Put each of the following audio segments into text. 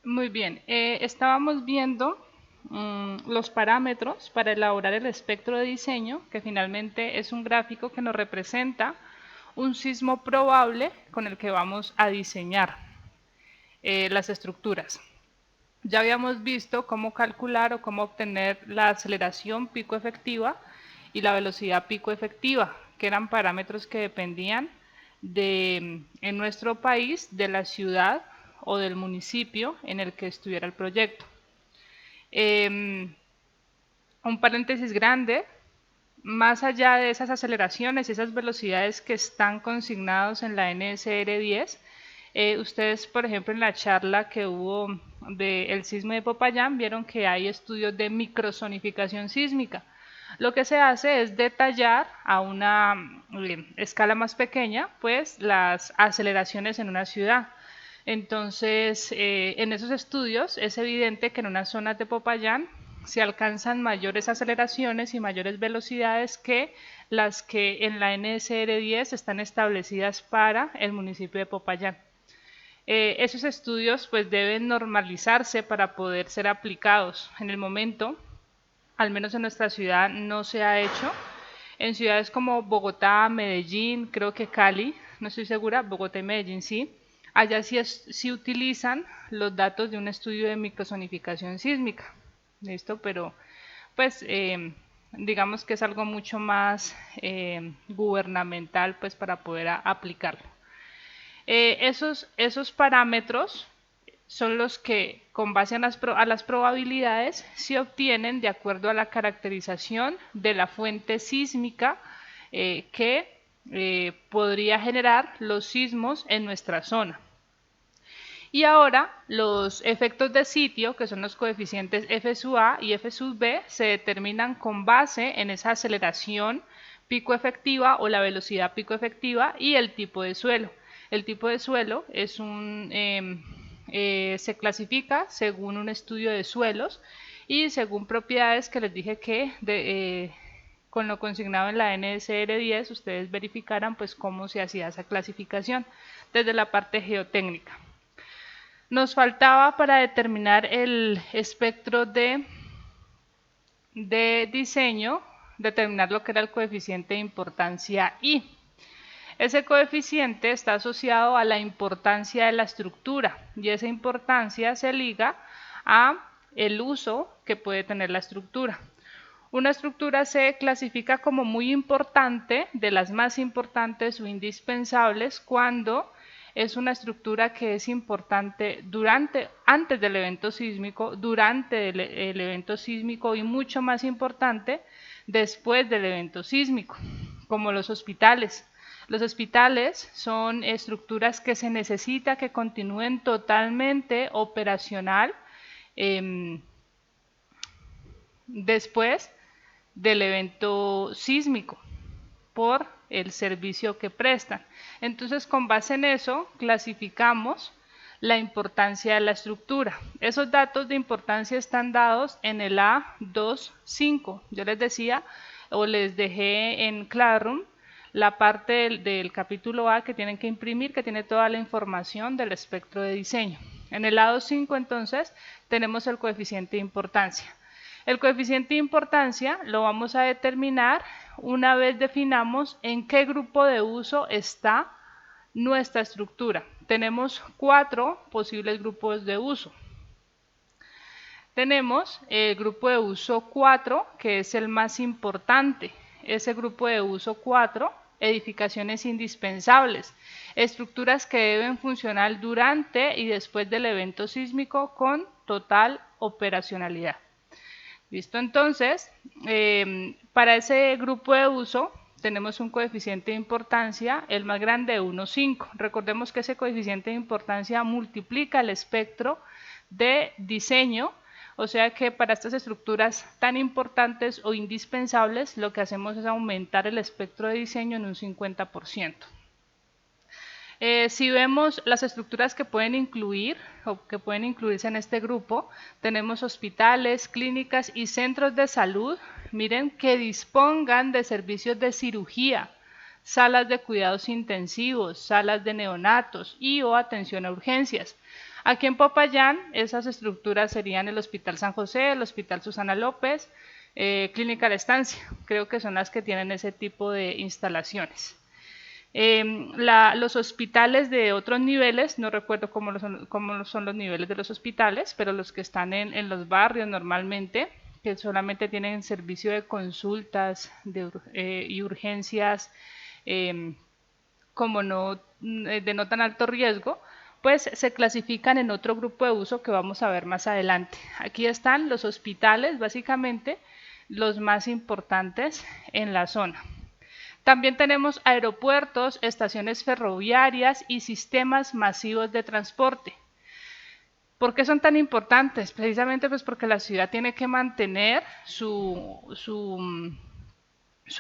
Muy bien, estábamos viendo los parámetros para elaborar el espectro de diseño, que finalmente es un gráfico que nos representa un sismo probable con el que vamos a diseñar las estructuras. Ya habíamos visto cómo calcular o cómo obtener la aceleración pico efectiva y la velocidad pico efectiva, que eran parámetros que dependían en nuestro país, de la ciudad o del municipio en el que estuviera el proyecto. Un paréntesis grande, más allá de esas aceleraciones y esas velocidades que están consignados en la NSR 10, ustedes, por ejemplo, en la charla que hubo del sismo de Popayán, vieron que hay estudios de microzonificación sísmica. Lo que se hace es detallar a una escala más pequeña, pues, las aceleraciones en una ciudad. Entonces, en esos estudios es evidente que en unas zonas de Popayán se alcanzan mayores aceleraciones y mayores velocidades que las que en la NSR 10 están establecidas para el municipio de Popayán. Esos estudios pues deben normalizarse para poder ser aplicados. En el momento, al menos en nuestra ciudad, no se ha hecho. En ciudades como Bogotá, Medellín, creo que Cali, no estoy segura, Bogotá y Medellín sí, allá sí utilizan los datos de un estudio de microzonificación sísmica. ¿Listo? Pero pues digamos que es algo mucho más gubernamental pues para poder aplicarlo. Esos parámetros son los que, con base a las probabilidades, se obtienen de acuerdo a la caracterización de la fuente sísmica que podría generar los sismos en nuestra zona. Y ahora los efectos de sitio, que son los coeficientes F sub A y F sub B, se determinan con base en esa aceleración pico efectiva o la velocidad pico efectiva y el tipo de suelo. El tipo de suelo es se clasifica según un estudio de suelos y según propiedades que les dije que con lo consignado en la NSR 10 ustedes verificaran pues cómo se hacía esa clasificación desde la parte geotécnica. Nos faltaba para determinar el espectro de diseño, determinar lo que era el coeficiente de importancia I. Ese coeficiente está asociado a la importancia de la estructura y esa importancia se liga a el uso que puede tener la estructura. Una estructura se clasifica como muy importante, de las más importantes o indispensables, cuando es una estructura que es importante antes del evento sísmico, durante el evento sísmico y mucho más importante después del evento sísmico, como los hospitales. Los hospitales son estructuras que se necesita que continúen totalmente operacional después del evento sísmico por el servicio que prestan. Entonces, con base en eso, clasificamos la importancia de la estructura. Esos datos de importancia están dados en el A2.5. Yo les decía o les dejé en Classroom la parte del capítulo A que tienen que imprimir, que tiene toda la información del espectro de diseño. En el A2.5 entonces tenemos el coeficiente de importancia. El coeficiente de importancia lo vamos a determinar una vez definamos en qué grupo de uso está nuestra estructura. Tenemos 4 posibles grupos de uso. Tenemos el grupo de uso 4, que es el más importante. Ese grupo de uso 4, edificaciones indispensables, estructuras que deben funcionar durante y después del evento sísmico con total operacionalidad. ¿Listo? Entonces, para ese grupo de uso tenemos un coeficiente de importancia, el más grande de 1,5. Recordemos que ese coeficiente de importancia multiplica el espectro de diseño, o sea que para estas estructuras tan importantes o indispensables, lo que hacemos es aumentar el espectro de diseño en un 50%. Si vemos las estructuras que pueden incluir o que pueden incluirse en este grupo, tenemos hospitales, clínicas y centros de salud, miren, que dispongan de servicios de cirugía, salas de cuidados intensivos, salas de neonatos y o atención a urgencias. Aquí en Popayán, esas estructuras serían el Hospital San José, el Hospital Susana López, Clínica La Estancia, creo que son las que tienen ese tipo de instalaciones. Los hospitales de otros niveles, no recuerdo cómo son los niveles de los hospitales, pero los que están en los barrios normalmente, que solamente tienen servicio de consultas y urgencias, como no de no tan alto riesgo, pues se clasifican en otro grupo de uso que vamos a ver más adelante. Aquí están los hospitales, básicamente los más importantes en la zona. También tenemos aeropuertos, estaciones ferroviarias y sistemas masivos de transporte. ¿Por qué son tan importantes? Precisamente pues porque la ciudad tiene que mantener su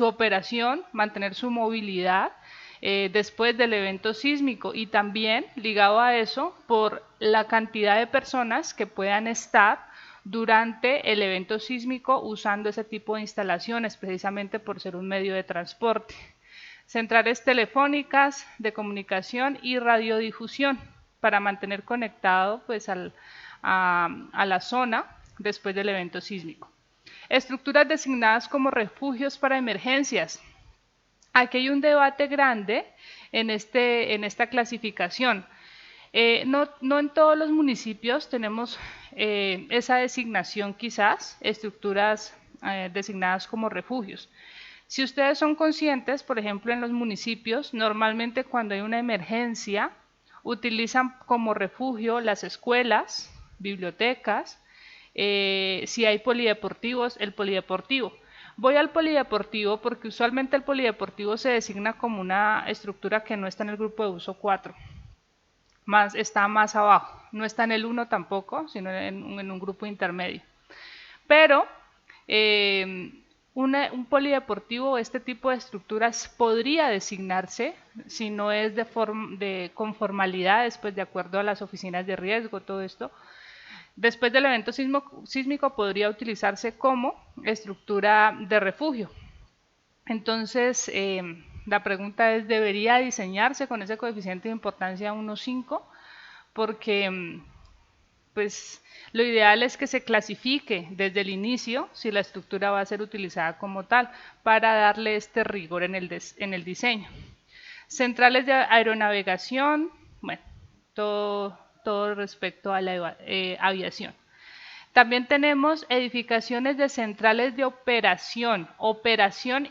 operación, mantener su movilidad después del evento sísmico, y también ligado a eso por la cantidad de personas que puedan estar durante el evento sísmico usando ese tipo de instalaciones, precisamente por ser un medio de transporte. Centrales telefónicas, de comunicación y radiodifusión para mantener conectado pues a la zona después del evento sísmico. Estructuras designadas como refugios para emergencias. Aquí hay un debate grande en esta clasificación. No en todos los municipios tenemos esa designación, quizás, estructuras designadas como refugios. Si ustedes son conscientes, por ejemplo, en los municipios, normalmente cuando hay una emergencia, utilizan como refugio las escuelas, bibliotecas, si hay polideportivos, el polideportivo. Voy al polideportivo porque usualmente el polideportivo se designa como una estructura que no está en el grupo de uso 4, está más abajo, no está en el 1 tampoco, sino en un grupo intermedio. Pero un polideportivo, este tipo de estructuras podría designarse, si no es con formalidades, pues de acuerdo a las oficinas de riesgo, todo esto, después del evento sísmico podría utilizarse como estructura de refugio. Entonces, la pregunta es, ¿debería diseñarse con ese coeficiente de importancia 1,5? Porque pues lo ideal es que se clasifique desde el inicio si la estructura va a ser utilizada como tal, para darle este rigor en el diseño. Centrales de aeronavegación, bueno, todo respecto a la aviación. También tenemos edificaciones de centrales de operación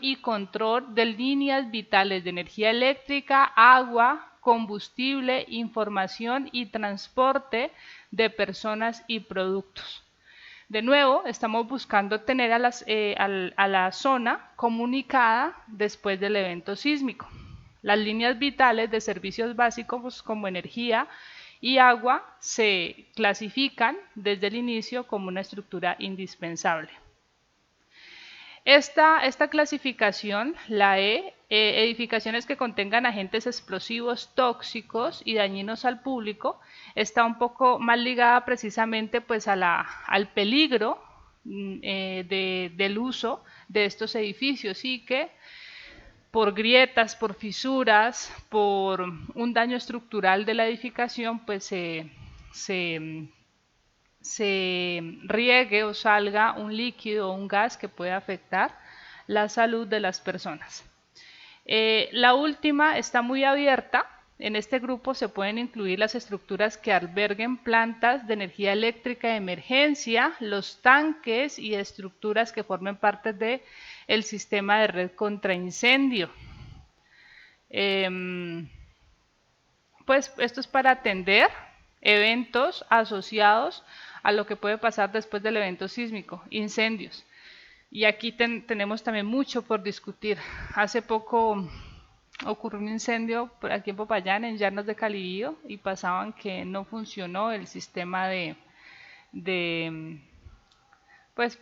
y control de líneas vitales de energía eléctrica, agua, combustible, información y transporte de personas y productos. De nuevo, estamos buscando tener a la zona comunicada después del evento sísmico. Las líneas vitales de servicios básicos como energía y agua se clasifican desde el inicio como una estructura indispensable. Esta clasificación, la edificaciones que contengan agentes explosivos, tóxicos y dañinos al público, está un poco más ligada precisamente pues al peligro del uso de estos edificios, y que por grietas, por fisuras, por un daño estructural de la edificación, pues se riegue o salga un líquido o un gas que puede afectar la salud de las personas. La última está muy abierta. En este grupo se pueden incluir las estructuras que alberguen plantas de energía eléctrica de emergencia, los tanques y estructuras que formen parte del sistema de red contra incendio. Pues esto es para atender eventos asociados a lo que puede pasar después del evento sísmico, incendios. Y aquí tenemos también mucho por discutir. Hace poco ocurrió un incendio por aquí en Popayán, en Llanos de Calibío, y pasaban que no funcionó el sistema pues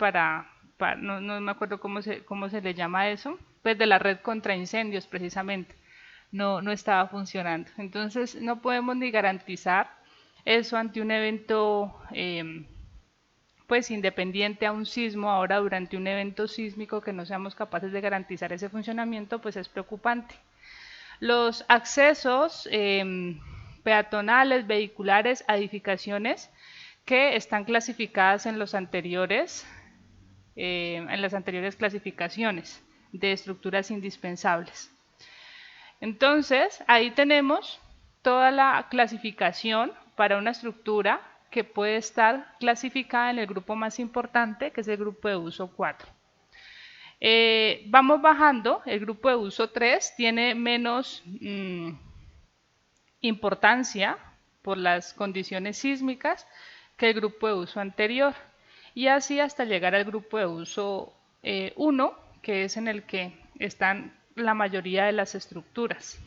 no me acuerdo cómo se le llama eso, pues de la red contra incendios precisamente. No estaba funcionando. Entonces no podemos ni garantizar eso ante un evento pues independiente a un sismo. Ahora durante un evento sísmico que no seamos capaces de garantizar ese funcionamiento, pues es preocupante. Los accesos peatonales, vehiculares, a edificaciones que están clasificadas en las anteriores clasificaciones de estructuras indispensables. Entonces, ahí tenemos toda la clasificación para una estructura que puede estar clasificada en el grupo más importante, que es el grupo de uso 4. Vamos bajando, el grupo de uso 3 tiene menos importancia por las condiciones sísmicas que el grupo de uso anterior, y así hasta llegar al grupo de uso 1, que es en el que están la mayoría de las estructuras.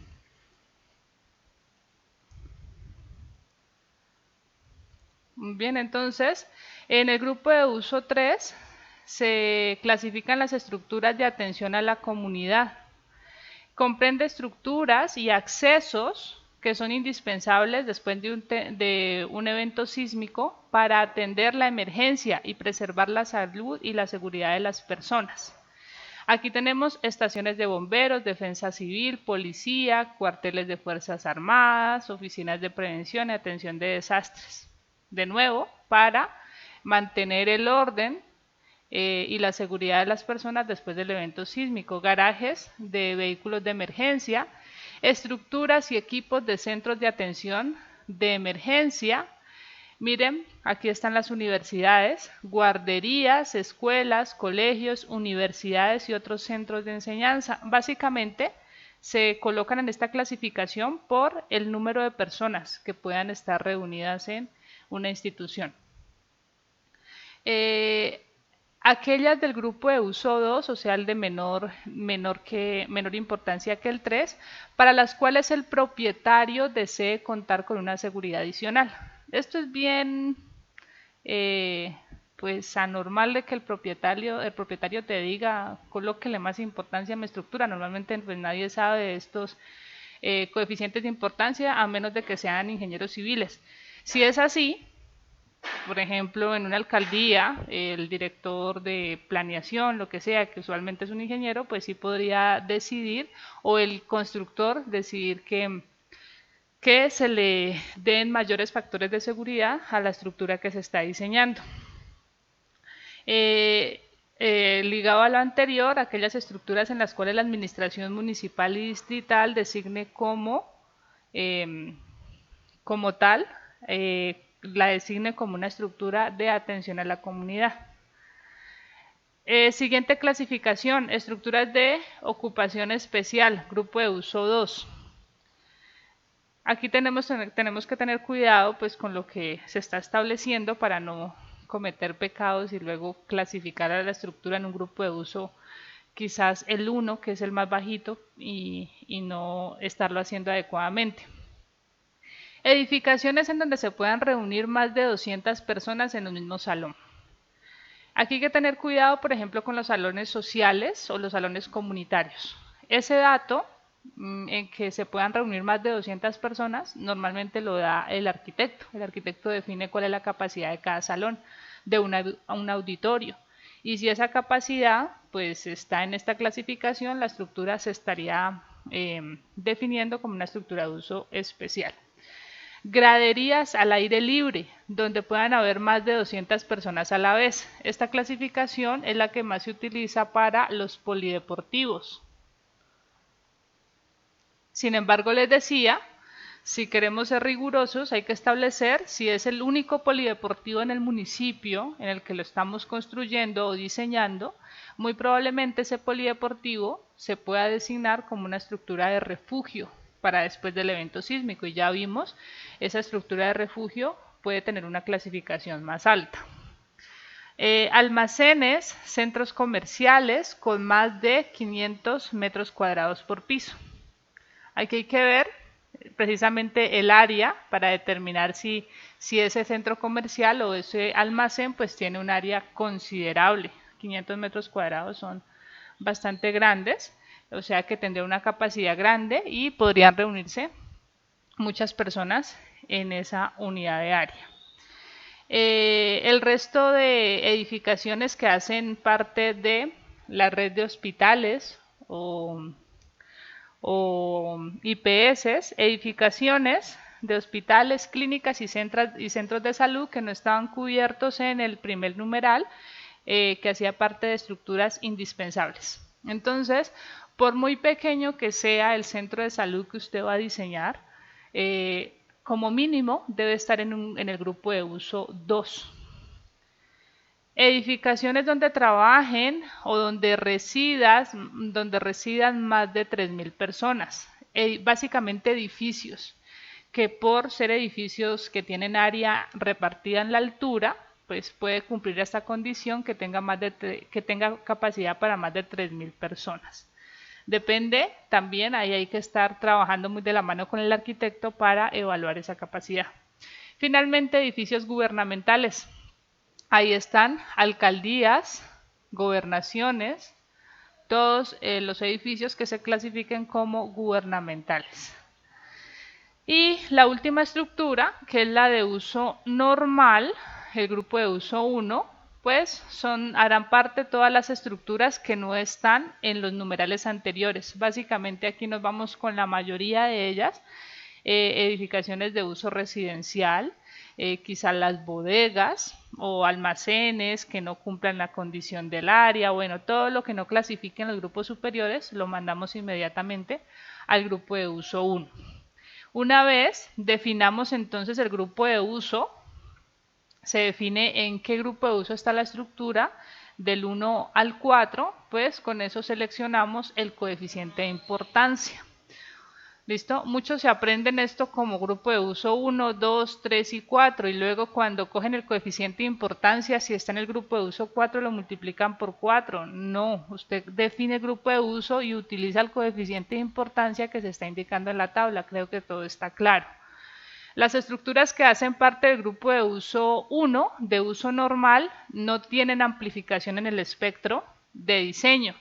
Bien, entonces, en el grupo de uso 3 se clasifican las estructuras de atención a la comunidad. Comprende estructuras y accesos que son indispensables después de un evento sísmico para atender la emergencia y preservar la salud y la seguridad de las personas. Aquí tenemos estaciones de bomberos, defensa civil, policía, cuarteles de fuerzas armadas, oficinas de prevención y atención de desastres. De nuevo, para mantener el orden y la seguridad de las personas después del evento sísmico, garajes de vehículos de emergencia, estructuras y equipos de centros de atención de emergencia. Miren, aquí están las universidades, guarderías, escuelas, colegios, universidades y otros centros de enseñanza. Básicamente se colocan en esta clasificación por el número de personas que puedan estar reunidas en una institución. Aquellas del grupo de uso 2, o sea, el de menor importancia que el 3, para las cuales el propietario desee contar con una seguridad adicional. Esto es bien pues anormal de que el propietario te diga colóquele más importancia a mi estructura. Normalmente pues nadie sabe de estos coeficientes de importancia a menos de que sean ingenieros civiles. Si es así, por ejemplo, en una alcaldía, el director de planeación, lo que sea, que usualmente es un ingeniero, pues sí podría decidir, o el constructor decidir que se le den mayores factores de seguridad a la estructura que se está diseñando. Ligado a lo anterior, aquellas estructuras en las cuales la administración municipal y distrital designe como tal, la designe como una estructura de atención a la comunidad. Siguiente clasificación, estructuras de ocupación especial, grupo de uso 2. Aquí tenemos que tener cuidado pues con lo que se está estableciendo para no cometer pecados y luego clasificar a la estructura en un grupo de uso quizás el 1, que es el más bajito, y no estarlo haciendo adecuadamente. Edificaciones en donde se puedan reunir más de 200 personas en un mismo salón. Aquí hay que tener cuidado, por ejemplo, con los salones sociales o los salones comunitarios. Ese dato en que se puedan reunir más de 200 personas, normalmente lo da el arquitecto. El arquitecto define cuál es la capacidad de cada salón, de un auditorio. Y si esa capacidad pues está en esta clasificación, la estructura se estaría definiendo como una estructura de uso especial. Graderías al aire libre, donde puedan haber más de 200 personas a la vez. Esta clasificación es la que más se utiliza para los polideportivos. Sin embargo, les decía, si queremos ser rigurosos, hay que establecer si es el único polideportivo en el municipio en el que lo estamos construyendo o diseñando. Muy probablemente ese polideportivo se pueda designar como una estructura de refugio para después del evento sísmico, y ya vimos, esa estructura de refugio puede tener una clasificación más alta. Almacenes, centros comerciales con más de 500 metros cuadrados por piso. Aquí hay que ver precisamente el área para determinar si ese centro comercial o ese almacén pues tiene un área considerable. 500 metros cuadrados son bastante grandes, o sea que tendría una capacidad grande y podrían reunirse muchas personas en esa unidad de área. El resto de edificaciones que hacen parte de la red de hospitales o IPS, edificaciones de hospitales, clínicas y centros de salud que no estaban cubiertos en el primer numeral, que hacía parte de estructuras indispensables. Entonces, por muy pequeño que sea el centro de salud que usted va a diseñar, como mínimo debe estar en el grupo de uso 2. Edificaciones donde trabajen o donde residan más de 3.000 personas. Básicamente edificios que por ser edificios que tienen área repartida en la altura, pues puede cumplir esta condición que tenga capacidad para más de 3.000 personas. Depende también, ahí hay que estar trabajando muy de la mano con el arquitecto para evaluar esa capacidad. Finalmente, edificios gubernamentales. Ahí están alcaldías, gobernaciones, todos los edificios que se clasifiquen como gubernamentales. Y la última estructura, que es la de uso normal, el grupo de uso 1, pues harán parte todas las estructuras que no están en los numerales anteriores. Básicamente aquí nos vamos con la mayoría de ellas, edificaciones de uso residencial, quizá las bodegas o almacenes que no cumplan la condición del área, bueno, todo lo que no clasifique en los grupos superiores lo mandamos inmediatamente al grupo de uso 1. Una vez definamos entonces el grupo de uso, se define en qué grupo de uso está la estructura del 1 al 4, pues con eso seleccionamos el coeficiente de importancia. ¿Listo? Muchos se aprenden esto como grupo de uso 1, 2, 3 y 4 y luego cuando cogen el coeficiente de importancia, si está en el grupo de uso 4 lo multiplican por 4. No, usted define el grupo de uso y utiliza el coeficiente de importancia que se está indicando en la tabla. Creo que todo está claro. Las estructuras que hacen parte del grupo de uso 1, de uso normal, no tienen amplificación en el espectro de diseño.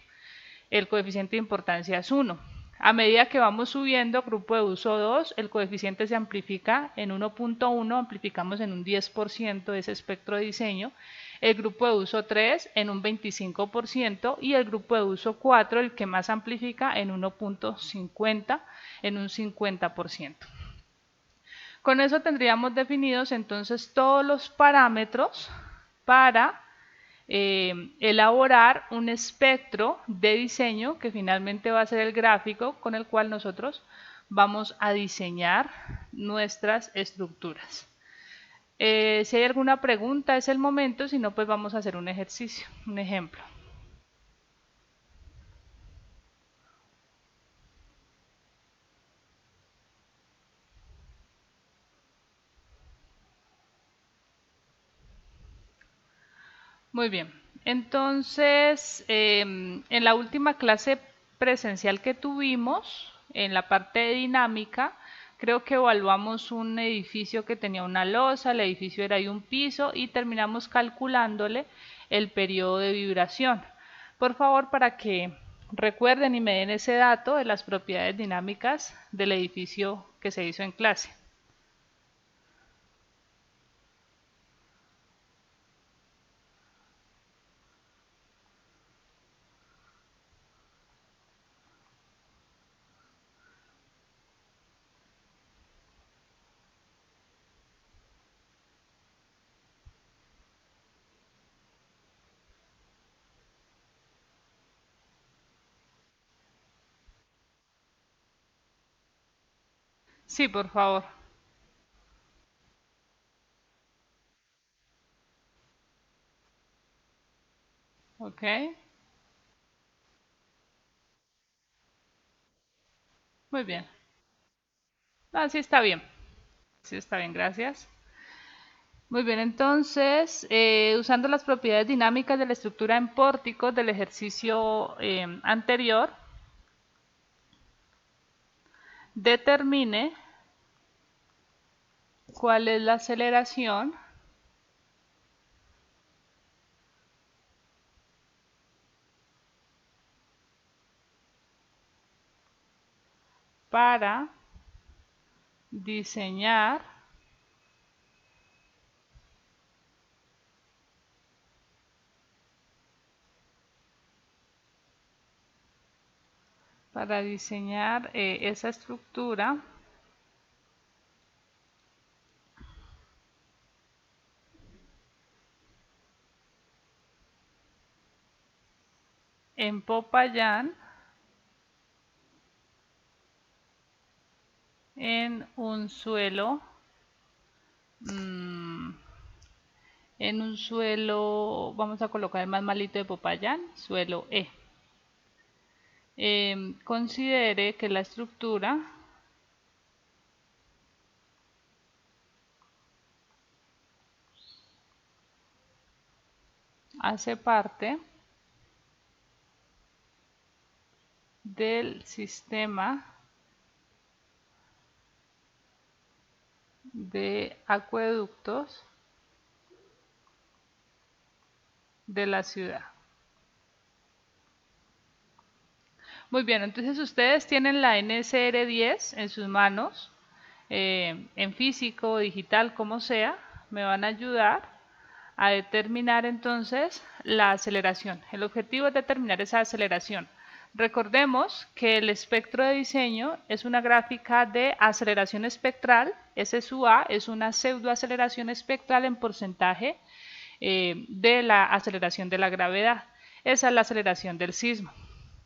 El coeficiente de importancia es 1. A medida que vamos subiendo grupo de uso 2, el coeficiente se amplifica en 1.1, amplificamos en un 10% ese espectro de diseño, el grupo de uso 3 en un 25% y el grupo de uso 4, el que más amplifica, en 1.50, en un 50%. Con eso tendríamos definidos entonces todos los parámetros para elaborar un espectro de diseño que finalmente va a ser el gráfico con el cual nosotros vamos a diseñar nuestras estructuras. Si hay alguna pregunta es el momento, si no pues vamos a hacer un ejercicio, un ejemplo. Muy bien, entonces en la última clase presencial que tuvimos, en la parte de dinámica, creo que evaluamos un edificio que tenía una losa, el edificio era de un piso y terminamos calculándole el periodo de vibración. Por favor, para que recuerden y me den ese dato de las propiedades dinámicas del edificio que se hizo en clase. Sí, por favor. Ok, muy bien. Ah, sí está bien. Sí está bien, gracias. Muy bien, entonces, usando las propiedades dinámicas de la estructura en pórticos del ejercicio anterior, determine cuál es la aceleración para diseñar esa estructura en Popayán en un suelo, mm, vamos a colocar el más malito de Popayán, suelo E. Considere que la estructura hace parte del sistema de acueductos de la ciudad. Muy bien, entonces ustedes tienen la NSR10 en sus manos, en físico, digital, como sea, me van a ayudar a determinar entonces la aceleración. El objetivo es determinar esa aceleración. Recordemos que el espectro de diseño es una gráfica de aceleración espectral, SSUA es una pseudoaceleración espectral en porcentaje de la aceleración de la gravedad. Esa es la aceleración del sismo.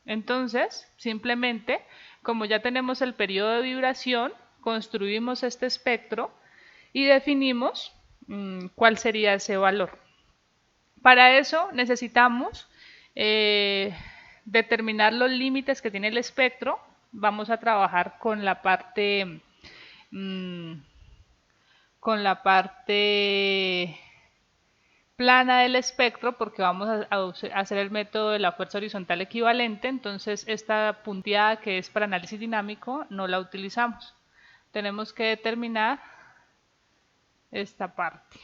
Entonces, simplemente, como ya tenemos el periodo de vibración, construimos este espectro y definimos cuál sería ese valor. Para eso necesitamos determinar los límites que tiene el espectro. Vamos a trabajar mm, con la parte plana del espectro porque vamos a hacer el método de la fuerza horizontal equivalente, entonces esta punteada que es para análisis dinámico no la utilizamos. Tenemos que determinar esta parte.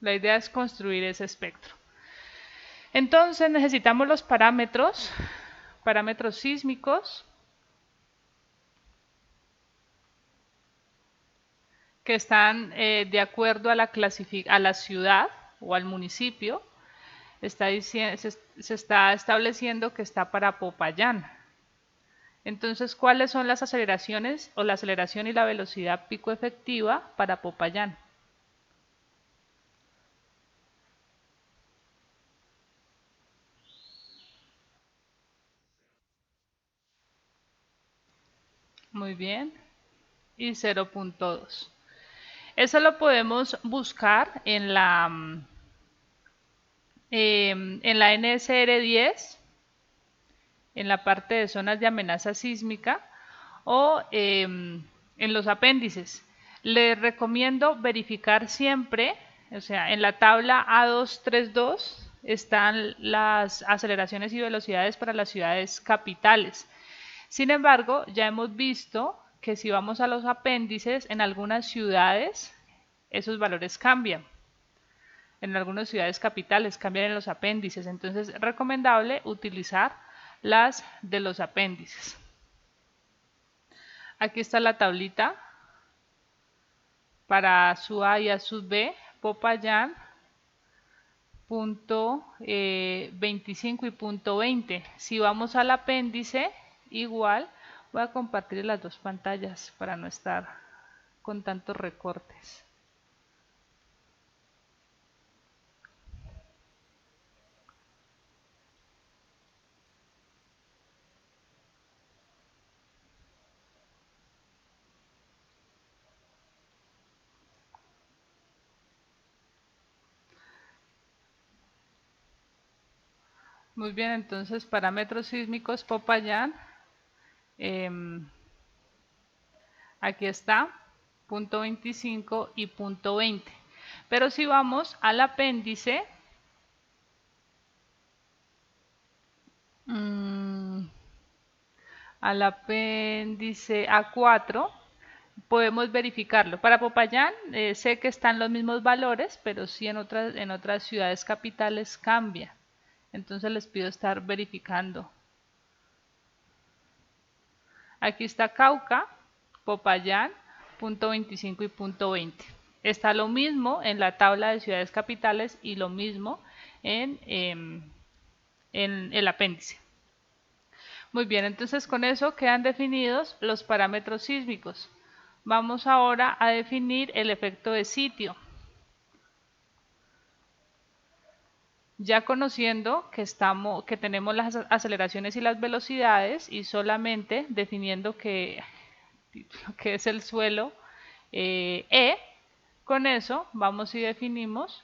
La idea es construir ese espectro. Entonces necesitamos los parámetros sísmicos que están de acuerdo a la ciudad o al municipio. Se está estableciendo que está para Popayán. Entonces, ¿cuáles son las aceleraciones o la aceleración y la velocidad pico efectiva para Popayán? Muy bien. Y 0.2. Eso lo podemos buscar en la NSR10, en la parte de zonas de amenaza sísmica o en los apéndices. Les recomiendo verificar siempre, o sea, en la tabla A232 están las aceleraciones y velocidades para las ciudades capitales. Sin embargo, ya hemos visto que si vamos a los apéndices, en algunas ciudades esos valores cambian. En algunas ciudades capitales cambian en los apéndices, entonces es recomendable utilizar las de los apéndices. Aquí está la tablita para su A y a su B, Popayán, punto 25 y punto 20. Si vamos al apéndice, igual voy a compartir las dos pantallas para no estar con tantos recortes. Muy bien, entonces parámetros sísmicos Popayán. Aquí está, punto 25 y punto 20. Pero si vamos al apéndice, A4, podemos verificarlo. Para Popayán sé que están los mismos valores, pero sí en otras ciudades capitales cambia. Entonces les pido estar verificando. Aquí está Cauca, Popayán, punto 25 y punto 20. Está lo mismo en la tabla de ciudades capitales y lo mismo en el apéndice. Muy bien, entonces con eso quedan definidos los parámetros sísmicos. Vamos ahora a definir el efecto de sitio. Ya conociendo que tenemos las aceleraciones y las velocidades y solamente definiendo que es el suelo E, con eso vamos y definimos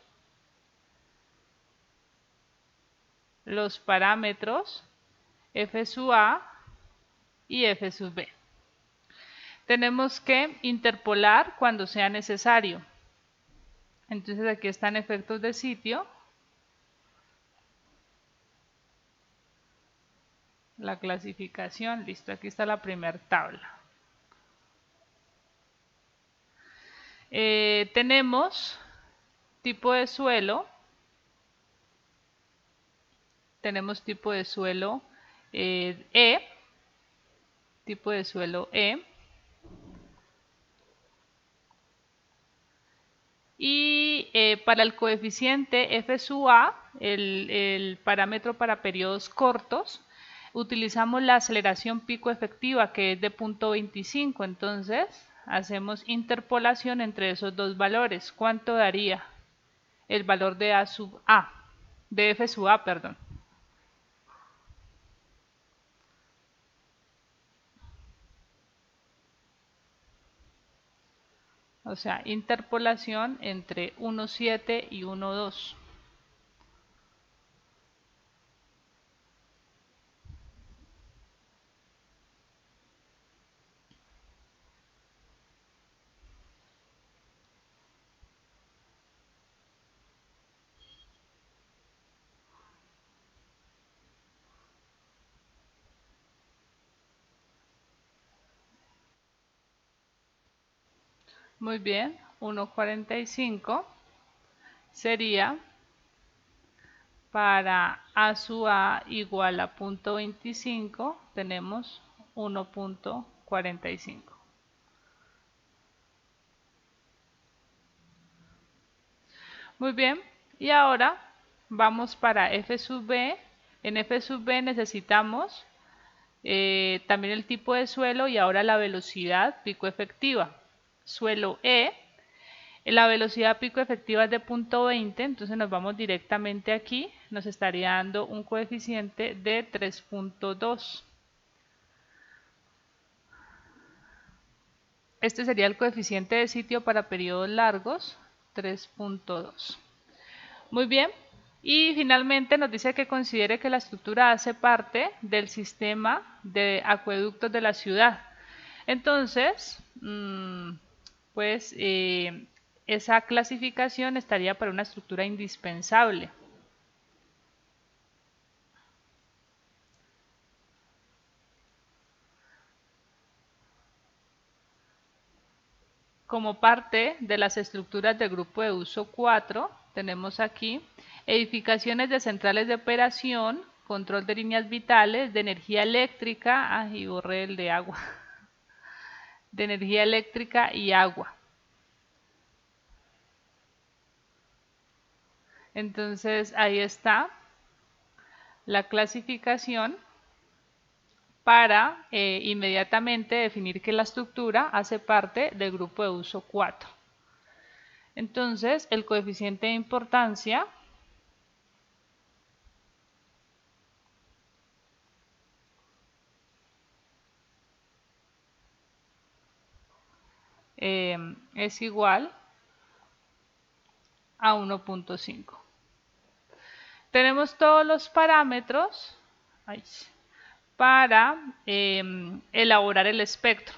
los parámetros f sub a y f sub b. Tenemos que interpolar cuando sea necesario. Entonces aquí están efectos de sitio, la clasificación, listo, aquí está la primera tabla. Tenemos tipo de suelo, E, tipo de suelo E, y para el coeficiente f sub a, el parámetro para periodos cortos, utilizamos la aceleración pico efectiva, que es de 0.25. Entonces hacemos interpolación entre esos dos valores. ¿Cuánto daría el valor de a sub a? De f sub a, perdón. O sea, interpolación entre 1,7 y 1,2. Muy bien, 1,45 sería para a sub a igual a 0.25, tenemos 1,45. Muy bien, y ahora vamos para f sub b. En f sub b necesitamos también el tipo de suelo y ahora la velocidad pico efectiva. Suelo E, la velocidad pico efectiva es de 0.20, entonces nos vamos directamente aquí, nos estaría dando un coeficiente de 3.2. Este sería el coeficiente de sitio para periodos largos, 3.2. Muy bien. Y finalmente nos dice que considere que la estructura hace parte del sistema de acueductos de la ciudad. Entonces, pues esa clasificación estaría para una estructura indispensable. Como parte de las estructuras de grupo de uso 4, tenemos aquí edificaciones de centrales de operación, control de líneas vitales, de energía eléctrica, y borré el de agua, de energía eléctrica y agua. Entonces ahí está la clasificación para inmediatamente definir que la estructura hace parte del grupo de uso 4. Entonces el coeficiente de importancia es igual a 1.5. Tenemos todos los parámetros para elaborar el espectro.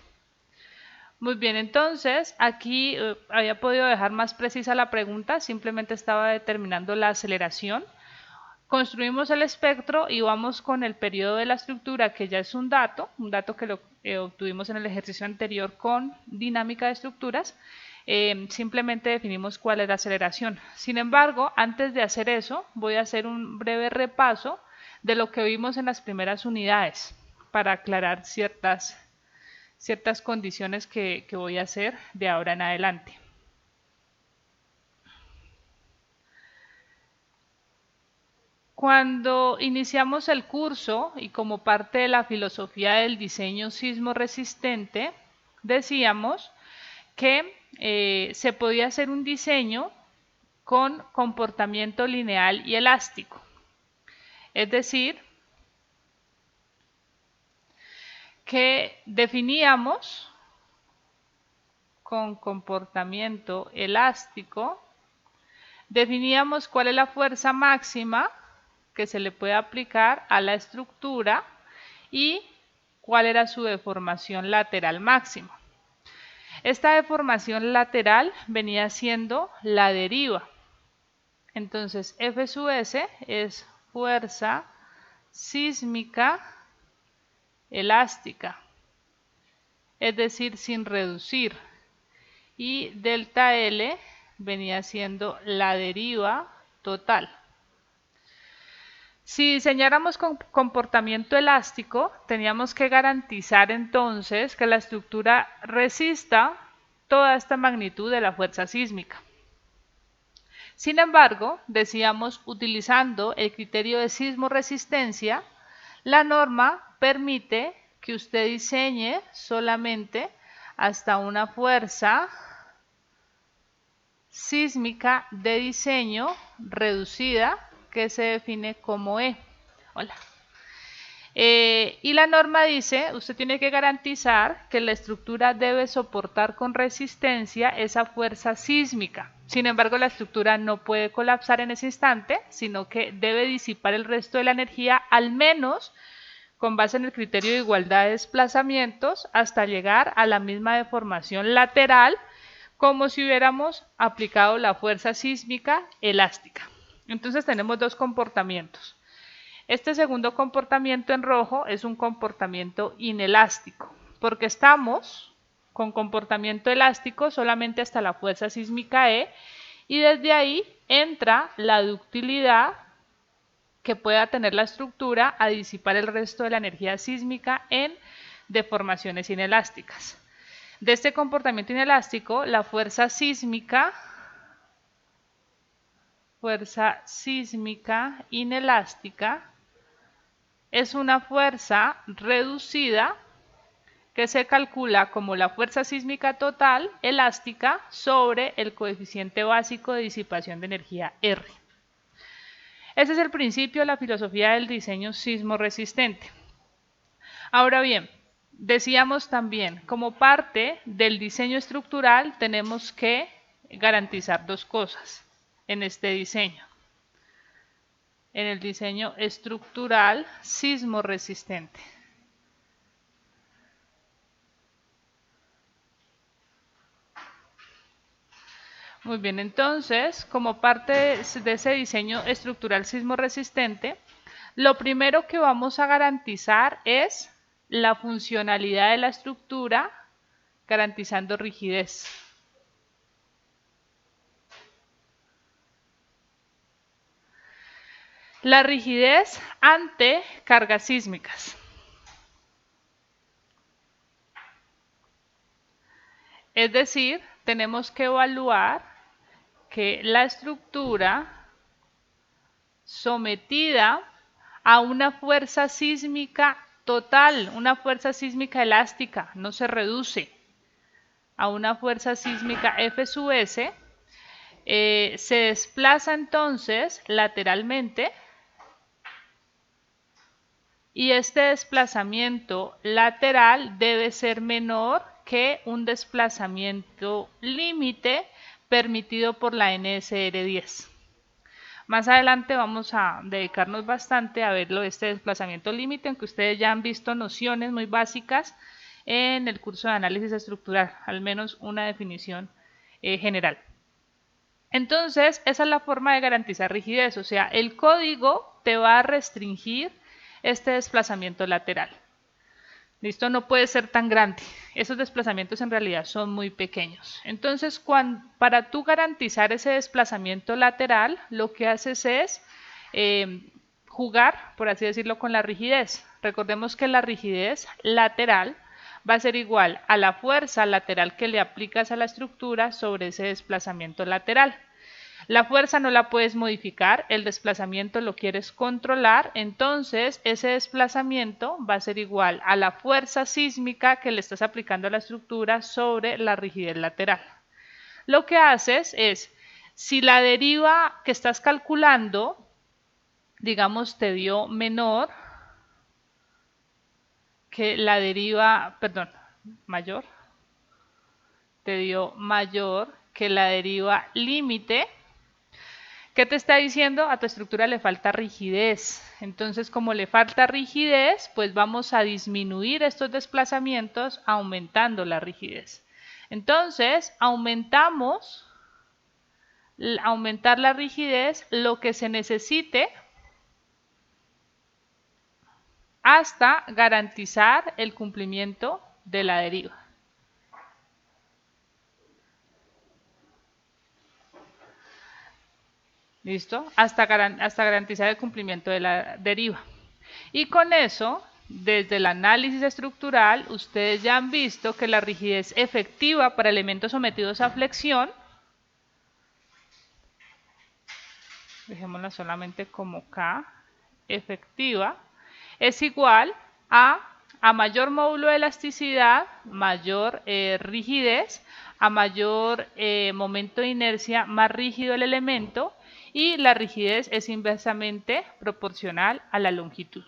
Muy bien, entonces aquí había podido dejar más precisa la pregunta, simplemente estaba determinando la aceleración. Construimos el espectro y vamos con el periodo de la estructura, que ya es un dato que lo obtuvimos en el ejercicio anterior con dinámica de estructuras. Simplemente definimos cuál es la aceleración. Sin embargo, antes de hacer eso, voy a hacer un breve repaso de lo que vimos en las primeras unidades para aclarar ciertas condiciones que voy a hacer de ahora en adelante. Cuando iniciamos el curso y como parte de la filosofía del diseño sismo resistente, decíamos que se podía hacer un diseño con comportamiento lineal y elástico. Es decir, que definíamos con comportamiento elástico, definíamos cuál es la fuerza máxima que se le puede aplicar a la estructura y cuál era su deformación lateral máxima. Esta deformación lateral venía siendo la deriva. Entonces, F sub S es fuerza sísmica elástica, es decir, sin reducir. Y delta L venía siendo la deriva total. Si diseñáramos con comportamiento elástico, teníamos que garantizar entonces que la estructura resista toda esta magnitud de la fuerza sísmica. Sin embargo, decíamos, utilizando el criterio de sismoresistencia, la norma permite que usted diseñe solamente hasta una fuerza sísmica de diseño reducida que se define como E. Hola. Y la norma dice, usted tiene que garantizar que la estructura debe soportar con resistencia esa fuerza sísmica. Sin embargo, la estructura no puede colapsar en ese instante, sino que debe disipar el resto de la energía, al menos con base en el criterio de igualdad de desplazamientos, hasta llegar a la misma deformación lateral, como si hubiéramos aplicado la fuerza sísmica elástica. Entonces tenemos dos comportamientos. Este segundo comportamiento en rojo es un comportamiento inelástico, porque estamos con comportamiento elástico solamente hasta la fuerza sísmica E, y desde ahí entra la ductilidad que pueda tener la estructura a disipar el resto de la energía sísmica en deformaciones inelásticas. De este comportamiento inelástico, la fuerza sísmica inelástica es una fuerza reducida que se calcula como la fuerza sísmica total elástica sobre el coeficiente básico de disipación de energía R. Ese es el principio de la filosofía del diseño sismorresistente. Ahora bien, decíamos también, como parte del diseño estructural tenemos que garantizar dos cosas en este diseño. En el diseño estructural sismorresistente. Muy bien, entonces, como parte de ese diseño estructural sismorresistente, lo primero que vamos a garantizar es la funcionalidad de la estructura, garantizando rigidez. La rigidez ante cargas sísmicas. Es decir, tenemos que evaluar que la estructura sometida a una fuerza sísmica total, una fuerza sísmica elástica, no se reduce a una fuerza sísmica F sub S, se desplaza entonces lateralmente, y este desplazamiento lateral debe ser menor que un desplazamiento límite permitido por la NSR 10. Más adelante vamos a dedicarnos bastante a verlo este desplazamiento límite, aunque ustedes ya han visto nociones muy básicas en el curso de análisis estructural, al menos una definición general. Entonces, esa es la forma de garantizar rigidez, o sea, el código te va a restringir este desplazamiento lateral. ¿Listo? No puede ser tan grande. Esos desplazamientos en realidad son muy pequeños. Entonces, para tú garantizar ese desplazamiento lateral, lo que haces es jugar, por así decirlo, con la rigidez. Recordemos que la rigidez lateral va a ser igual a la fuerza lateral que le aplicas a la estructura sobre ese desplazamiento lateral. La fuerza no la puedes modificar, el desplazamiento lo quieres controlar, entonces ese desplazamiento va a ser igual a la fuerza sísmica que le estás aplicando a la estructura sobre la rigidez lateral. Lo que haces es, si la deriva que estás calculando, digamos, te dio menor que la deriva, perdón, mayor, te dio mayor que la deriva límite, ¿qué te está diciendo? A tu estructura le falta rigidez. Entonces, como le falta rigidez, pues vamos a disminuir estos desplazamientos aumentando la rigidez. Entonces, aumentar la rigidez lo que se necesite hasta garantizar el cumplimiento de la deriva. ¿Listo? Hasta garantizar el cumplimiento de la deriva. Y con eso, desde el análisis estructural, ustedes ya han visto que la rigidez efectiva para elementos sometidos a flexión, dejémosla solamente como K, efectiva, es igual a mayor módulo de elasticidad, mayor rigidez, a mayor momento de inercia, más rígido el elemento, y la rigidez es inversamente proporcional a la longitud.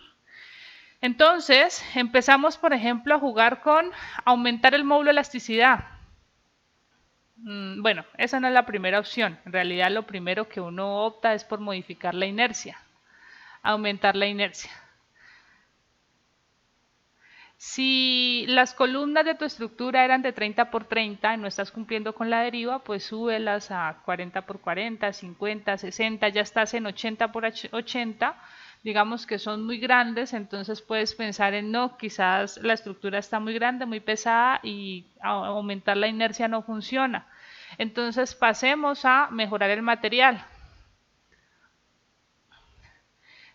Entonces, empezamos, por ejemplo, a jugar con aumentar el módulo de elasticidad. Bueno, esa no es la primera opción. En realidad, lo primero que uno opta es por modificar la inercia, aumentar la inercia. Si las columnas de tu estructura eran de 30 por 30 y no estás cumpliendo con la deriva, pues súbelas a 40 por 40, 50, 60, ya estás en 80 por 80, digamos que son muy grandes, entonces puedes pensar en no, quizás la estructura está muy grande, muy pesada y aumentar la inercia no funciona. Entonces pasemos a mejorar el material.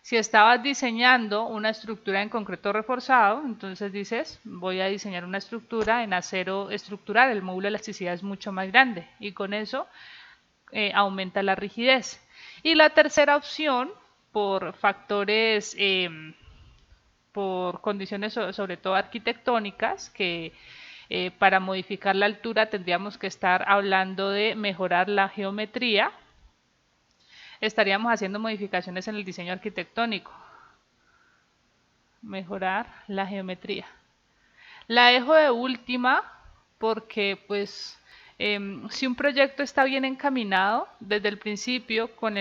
Si estabas diseñando una estructura en concreto reforzado, entonces dices, voy a diseñar una estructura en acero estructural, el módulo de elasticidad es mucho más grande y con eso aumenta la rigidez. Y la tercera opción, por factores, por condiciones sobre todo arquitectónicas, que para modificar la altura tendríamos que estar hablando de mejorar la geometría, estaríamos haciendo modificaciones en el diseño arquitectónico. Mejorar la geometría. La dejo de última porque pues si un proyecto está bien encaminado desde el principio con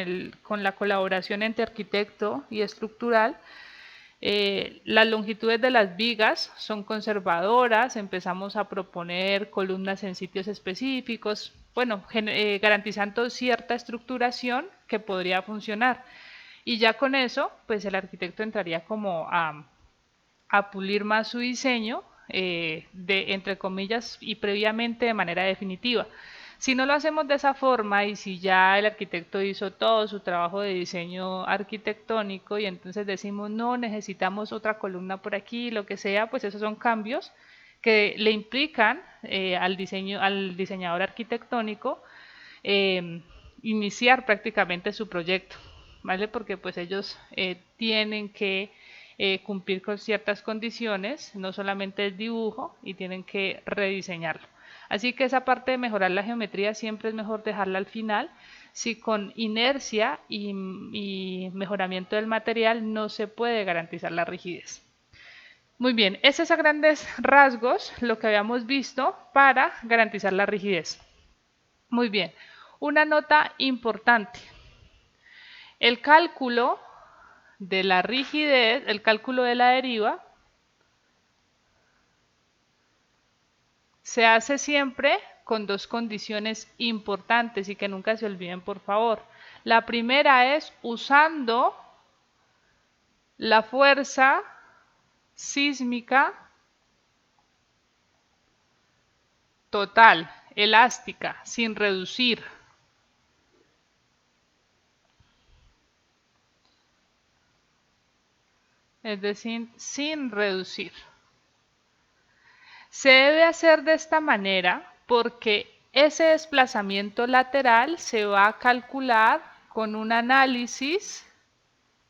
la colaboración entre arquitecto y estructural, las longitudes de las vigas son conservadoras, empezamos a proponer columnas en sitios específicos, bueno, garantizando cierta estructuración que podría funcionar. Y ya con eso, pues el arquitecto entraría como a pulir más su diseño, entre comillas, y previamente de manera definitiva. Si no lo hacemos de esa forma y si ya el arquitecto hizo todo su trabajo de diseño arquitectónico y entonces decimos no, necesitamos otra columna por aquí, lo que sea, pues esos son cambios que le implican al diseñador arquitectónico iniciar prácticamente su proyecto, ¿vale? Porque pues ellos tienen que cumplir con ciertas condiciones, no solamente el dibujo, y tienen que rediseñarlo. Así que esa parte de mejorar la geometría siempre es mejor dejarla al final, si con inercia y mejoramiento del material no se puede garantizar la rigidez. Muy bien, ese es a grandes rasgos lo que habíamos visto para garantizar la rigidez. Muy bien, una nota importante. El cálculo de la rigidez, el cálculo de la deriva, se hace siempre con dos condiciones importantes y que nunca se olviden, por favor. La primera es usando la fuerza sísmica total, elástica, sin reducir. Es decir, sin reducir. Se debe hacer de esta manera porque Ese desplazamiento lateral se va a calcular con un análisis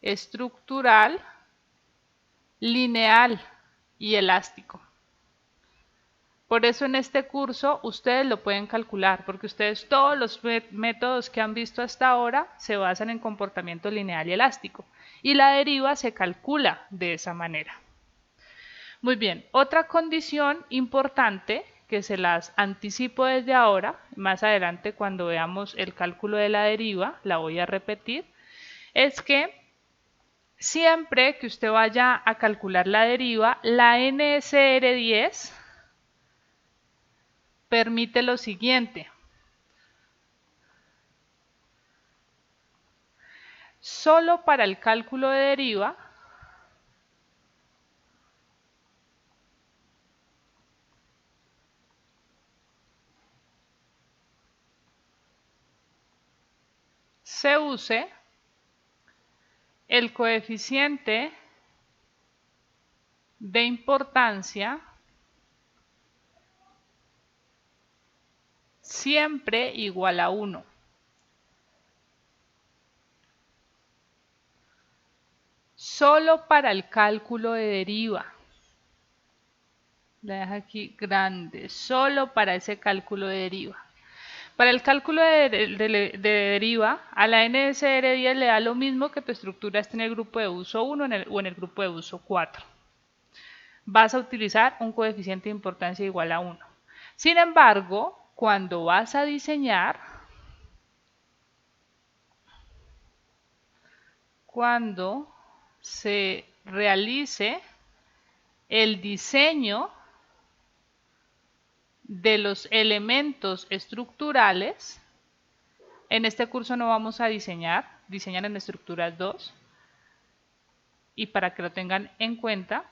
estructural, lineal y elástico. Por eso en este curso ustedes lo pueden calcular, porque ustedes todos los métodos que han visto hasta ahora se basan en comportamiento lineal y elástico, y la deriva se calcula de esa manera. Muy bien, otra condición importante que se las anticipo desde ahora, más adelante cuando veamos el cálculo de la deriva, la voy a repetir, es que siempre que usted vaya a calcular la deriva, la NSR10 permite lo siguiente. Solo para el cálculo de deriva, se use el coeficiente de importancia siempre igual a 1. Solo para el cálculo de deriva. La dejo aquí grande, solo para ese cálculo de deriva. Para el cálculo de deriva, a la NSR10 le da lo mismo que tu estructura esté en el grupo de uso 1 o en el grupo de uso 4. Vas a utilizar un coeficiente de importancia igual a 1. Sin embargo, cuando vas a diseñar, cuando se realice el diseño de los elementos estructurales, en este curso no vamos a diseñar en estructuras 2, y para que lo tengan en cuenta,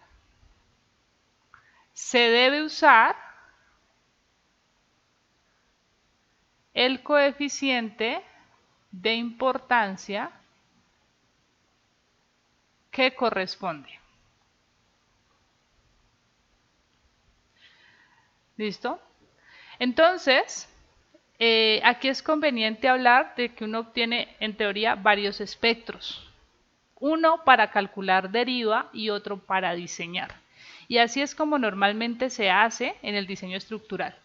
se debe usar el coeficiente de importancia que corresponde. ¿Listo? Entonces, aquí es conveniente hablar de que uno obtiene en teoría varios espectros. Uno para calcular deriva y otro para diseñar. Y así es como normalmente se hace en el diseño estructural.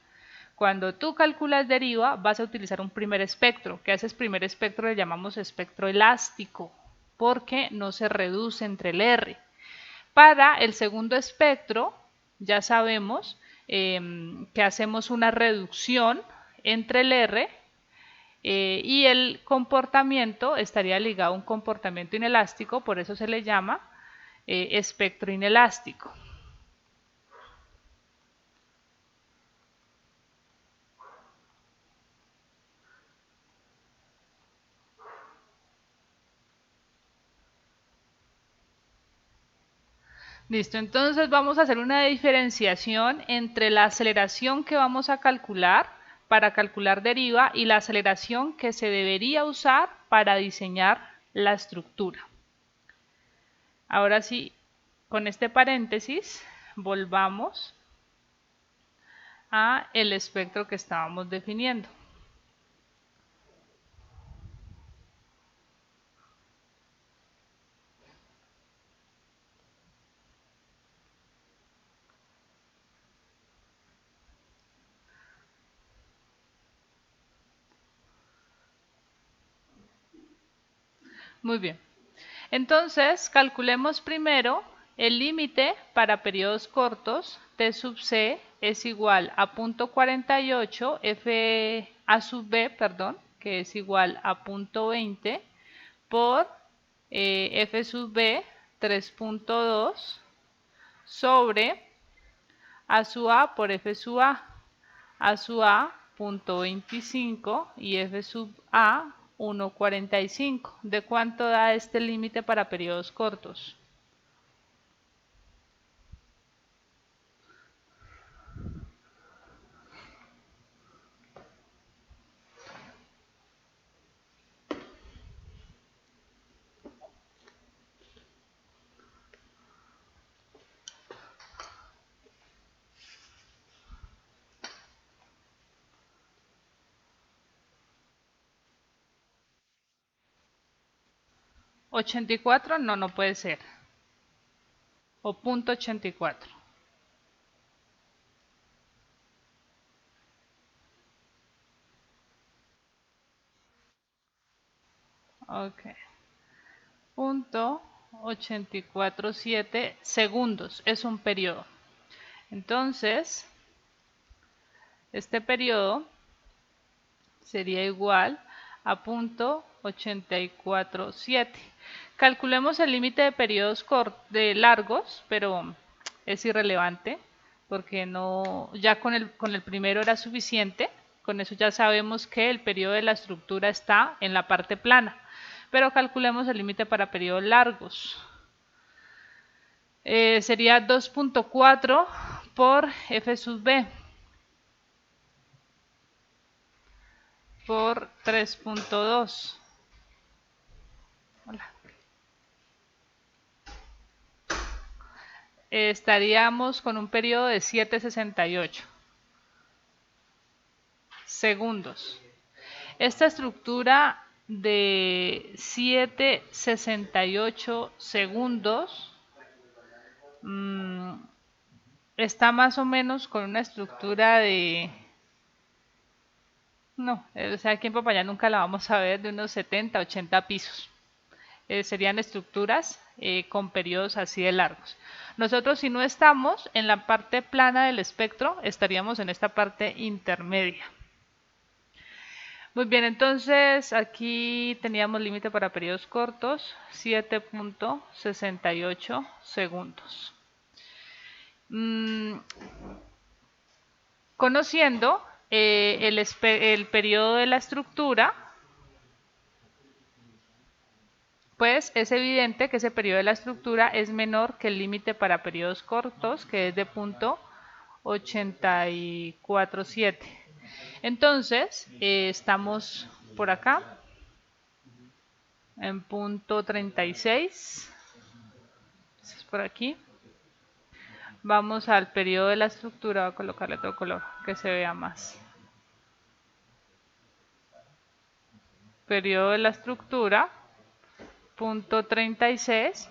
Cuando tú calculas deriva, vas a utilizar un primer espectro, que a ese primer espectro le llamamos espectro elástico, porque no se reduce entre el R. Para el segundo espectro, ya sabemos que hacemos una reducción entre el R y el comportamiento estaría ligado a un comportamiento inelástico, por eso se le llama espectro inelástico. Listo, entonces vamos a hacer una diferenciación entre la aceleración que vamos a calcular para calcular deriva y la aceleración que se debería usar para diseñar la estructura. Ahora sí, con este paréntesis, volvamos a el espectro que estábamos definiendo. Muy bien. Entonces, calculemos primero el límite para periodos cortos. T sub c es igual a 0.48 f a sub b, perdón, que es igual a 0.20 por f sub b 3.2 sobre a sub a por f sub a sub a 0.25 y f sub a 1.45. ¿De cuánto da este límite para periodos cortos? 84 no, no puede ser. O punto 84. Ok. Punto 847 segundos es un periodo. Entonces, este periodo sería igual a punto 847. Calculemos el límite de periodos de largos, pero es irrelevante porque no, ya con el primero era suficiente. Con eso ya sabemos que el periodo de la estructura está en la parte plana. Pero calculemos el límite para periodos largos. Sería 2.4 por F sub B por 3.2. Estaríamos con un periodo de 768 segundos. Esta estructura de 768 segundos está más o menos con una estructura de... No, o sea, aquí en Papaya nunca la vamos a ver, de unos 70, 80 pisos. Serían estructuras con periodos así de largos. Nosotros, si no estamos en la parte plana del espectro, estaríamos en esta parte intermedia. Muy bien, entonces aquí teníamos límite para periodos cortos, 7.68 segundos. Conociendo el periodo de la estructura, pues es evidente que ese periodo de la estructura es menor que el límite para periodos cortos, que es de punto 847. Entonces, estamos por acá, en punto 36. Es por aquí. Vamos al periodo de la estructura, voy a colocarle otro color que se vea más. Periodo de la estructura, punto 36,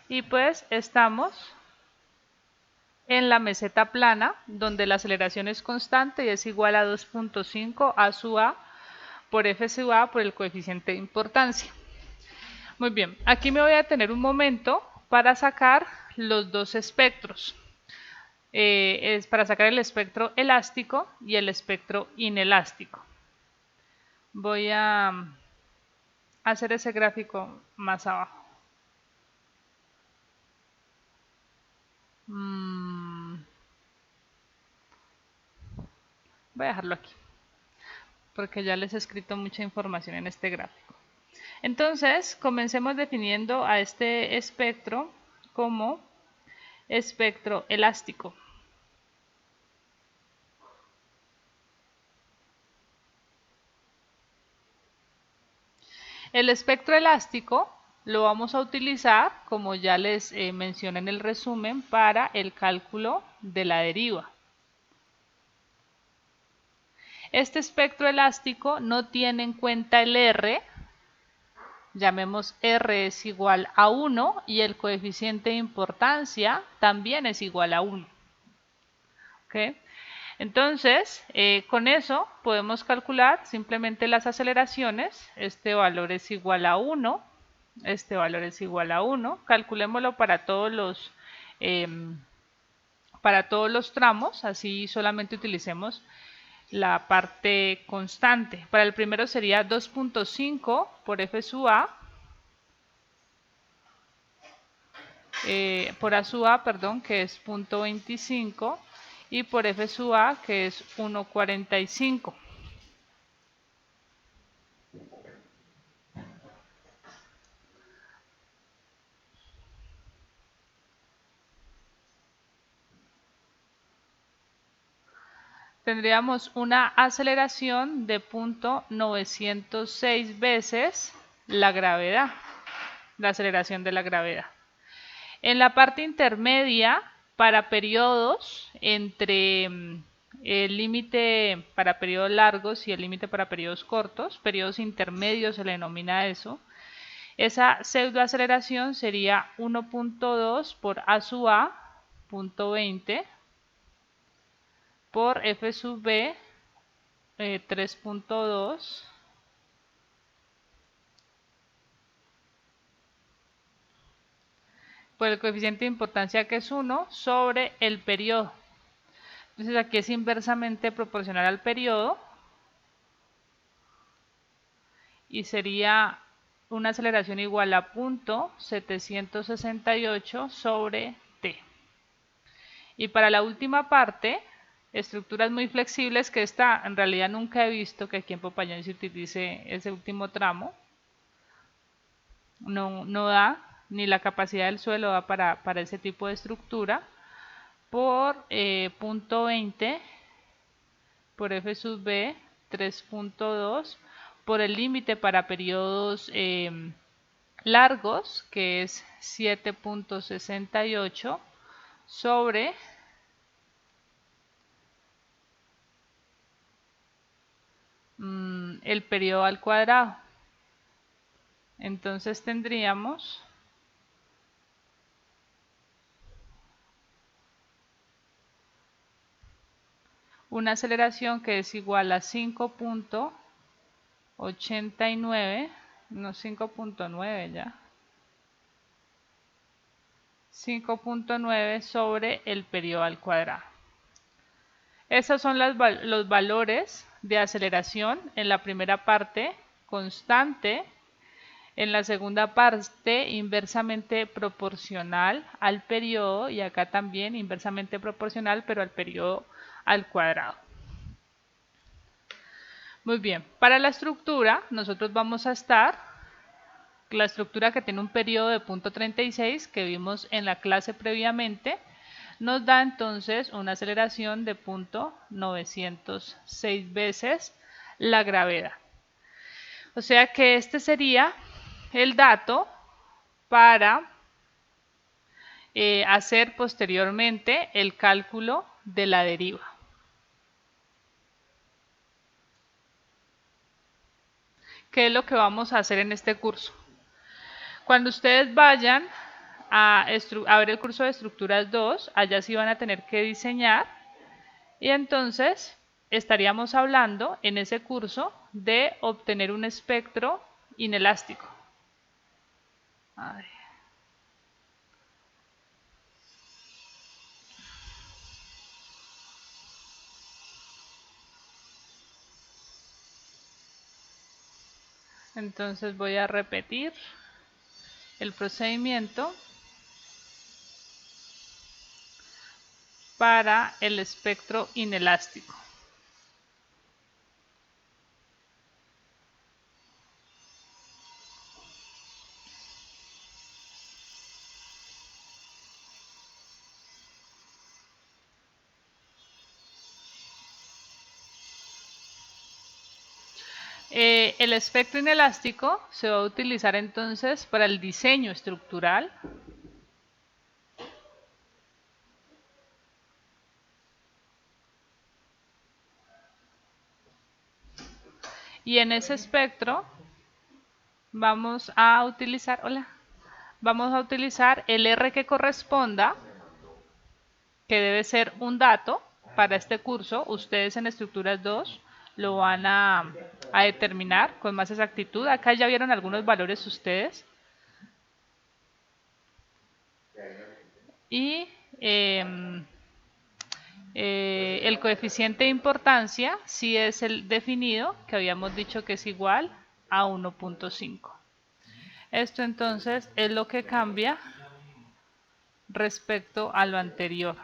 y pues estamos en la meseta plana, donde la aceleración es constante y es igual a 2.5 A sub A por F sub A por el coeficiente de importancia. Muy bien, aquí me voy a detener un momento para sacar los dos espectros. Es para sacar el espectro elástico y el espectro inelástico. Voy a hacer ese gráfico más abajo. Voy a dejarlo aquí, porque ya les he escrito mucha información en este gráfico. Entonces, comencemos definiendo a este espectro como espectro elástico. El espectro elástico lo vamos a utilizar, como ya les mencioné en el resumen, para el cálculo de la deriva. Este espectro elástico no tiene en cuenta el R, llamemos R es igual a 1 y el coeficiente de importancia también es igual a 1. ¿Okay? Entonces, con eso podemos calcular simplemente las aceleraciones. Este valor es igual a 1, este valor es igual a 1. Calculémoslo para todos los tramos, así solamente utilicemos la parte constante. Para el primero sería 2.5 por F sub A, por A sub A, perdón, que es 0.25, y por F sub A, que es 1.45. Tendríamos una aceleración de 0.906 veces la gravedad, la aceleración de la gravedad. En la parte intermedia, para periodos entre el límite para periodos largos y el límite para periodos cortos, periodos intermedios se le denomina eso, Esa pseudoaceleración sería 1.2 por A sub A, punto 20, por F sub B, 3.2, por el coeficiente de importancia que es 1 sobre el periodo. Entonces aquí es inversamente proporcional al periodo y sería una aceleración igual a 0.768 sobre t. Y para la última parte, estructuras muy flexibles, que esta en realidad nunca he visto que aquí en Popayán se utilice ese último tramo. No da, ni la capacidad del suelo da para ese tipo de estructura. Por punto 20 por F sub B, 3.2 por el límite para periodos largos, que es 7.68 sobre el periodo al cuadrado. Entonces tendríamos una aceleración que es igual a 5.89, no 5.9 ya, 5.9 sobre el periodo al cuadrado. Esos son los valores de aceleración en la primera parte, constante. En la segunda parte, inversamente proporcional al periodo, y acá también inversamente proporcional, pero al periodo al cuadrado. Muy bien, para la estructura, nosotros vamos a estar, la estructura que tiene un periodo de punto 36 que vimos en la clase previamente, nos da entonces una aceleración de punto 906 veces la gravedad. O sea que este sería el dato para hacer posteriormente el cálculo de la deriva. ¿Qué es lo que vamos a hacer en este curso? Cuando ustedes vayan a ver el curso de estructuras 2, allá sí van a tener que diseñar, y entonces estaríamos hablando en ese curso de obtener un espectro inelástico. Ay. Entonces voy a repetir el procedimiento para el espectro inelástico. El espectro inelástico se va a utilizar entonces para el diseño estructural. Y en ese espectro vamos a utilizar, vamos a utilizar el R que corresponda, que debe ser un dato para este curso. Ustedes en estructuras 2 lo van a determinar con más exactitud. Acá ya vieron algunos valores ustedes. Y el coeficiente de importancia sí es el definido, que habíamos dicho que es igual a 1.5. Esto entonces es lo que cambia respecto a lo anterior.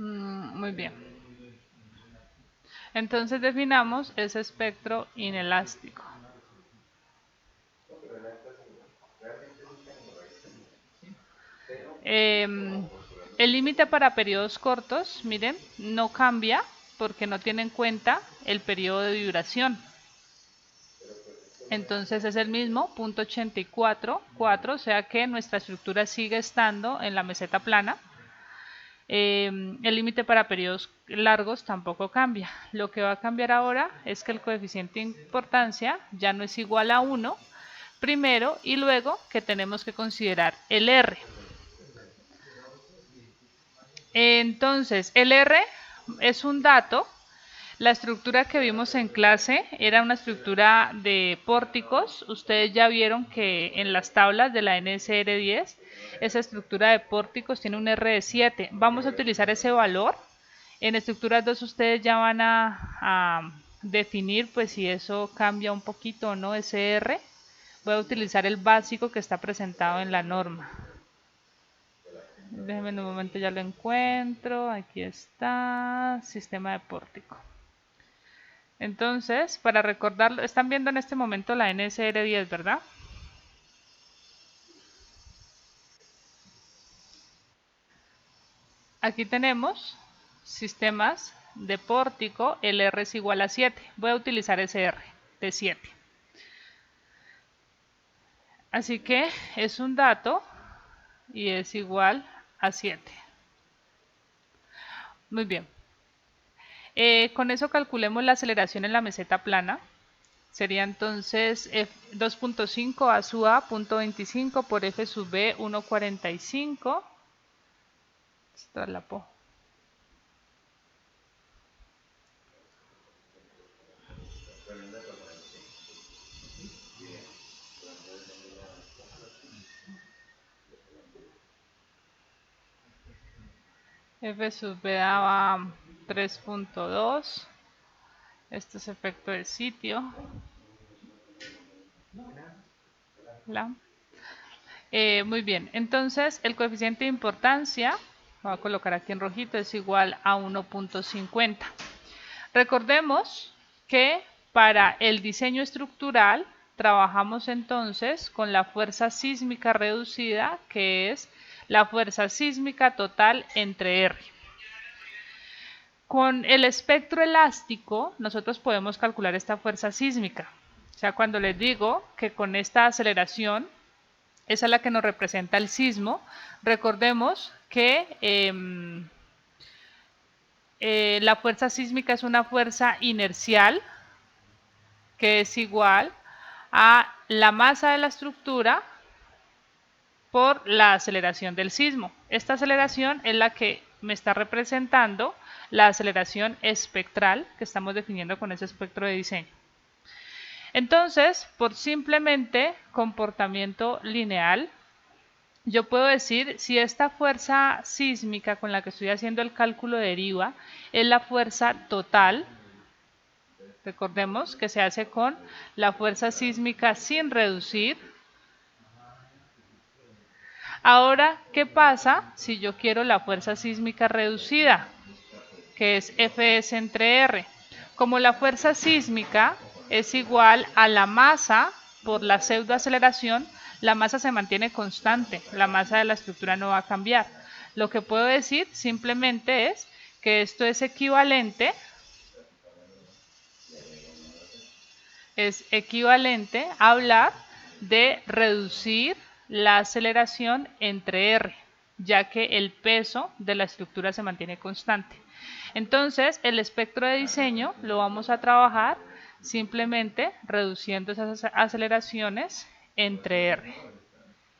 Muy bien. Entonces definamos ese espectro inelástico. El límite para periodos cortos, miren, no cambia porque no tiene en cuenta el periodo de vibración. Entonces es el mismo, 0.84, o sea que nuestra estructura sigue estando en la meseta plana. El límite para periodos largos tampoco cambia. Lo que va a cambiar ahora es que el coeficiente de importancia ya no es igual a 1, primero, y luego que tenemos que considerar el R. Entonces, el R es un dato. La estructura que vimos en clase era una estructura de pórticos. Ustedes ya vieron que en las tablas de la NSR10, esa estructura de pórticos tiene un R de 7. Vamos a utilizar ese valor. En estructuras 2 ustedes ya van a definir pues si eso cambia un poquito o no ese R. Voy a utilizar el básico que está presentado en la norma. Déjenme un momento, ya lo encuentro. Aquí está, sistema de pórtico. Entonces, para recordarlo, están viendo en este momento la NSR10, ¿verdad? Aquí tenemos sistemas de pórtico, el R es igual a 7. Voy a utilizar ese R de 7. Así que es un dato y es igual a 7. Muy bien. Con eso calculemos la aceleración en la meseta plana. Sería entonces 2.5 a sub a 0.25 por F sub B 1.45. Esta la po. F sub B daba 3.2. Este es efecto de sitio. Muy bien, entonces el coeficiente de importancia, voy a colocar aquí en rojito, es igual a 1.50. Recordemos que para el diseño estructural trabajamos entonces con la fuerza sísmica reducida, que es la fuerza sísmica total entre R. Con el espectro elástico nosotros podemos calcular esta fuerza sísmica. O sea, cuando les digo que con esta aceleración, esa es la que nos representa el sismo, recordemos que la fuerza sísmica es una fuerza inercial que es igual a la masa de la estructura por la aceleración del sismo. Esta aceleración es la que me está representando la aceleración espectral que estamos definiendo con ese espectro de diseño. Entonces, por simplemente comportamiento lineal, yo puedo decir si esta fuerza sísmica con la que estoy haciendo el cálculo deriva es la fuerza total. Recordemos que se hace con la fuerza sísmica sin reducir. Ahora, ¿qué pasa si yo quiero la fuerza sísmica reducida? Que es Fs entre R. Como la fuerza sísmica es igual a la masa por la pseudoaceleración, la masa se mantiene constante, la masa de la estructura no va a cambiar. Lo que puedo decir simplemente es que esto es equivalente a hablar de reducir la aceleración entre R, ya que el peso de la estructura se mantiene constante. Entonces, el espectro de diseño lo vamos a trabajar simplemente reduciendo esas aceleraciones entre R.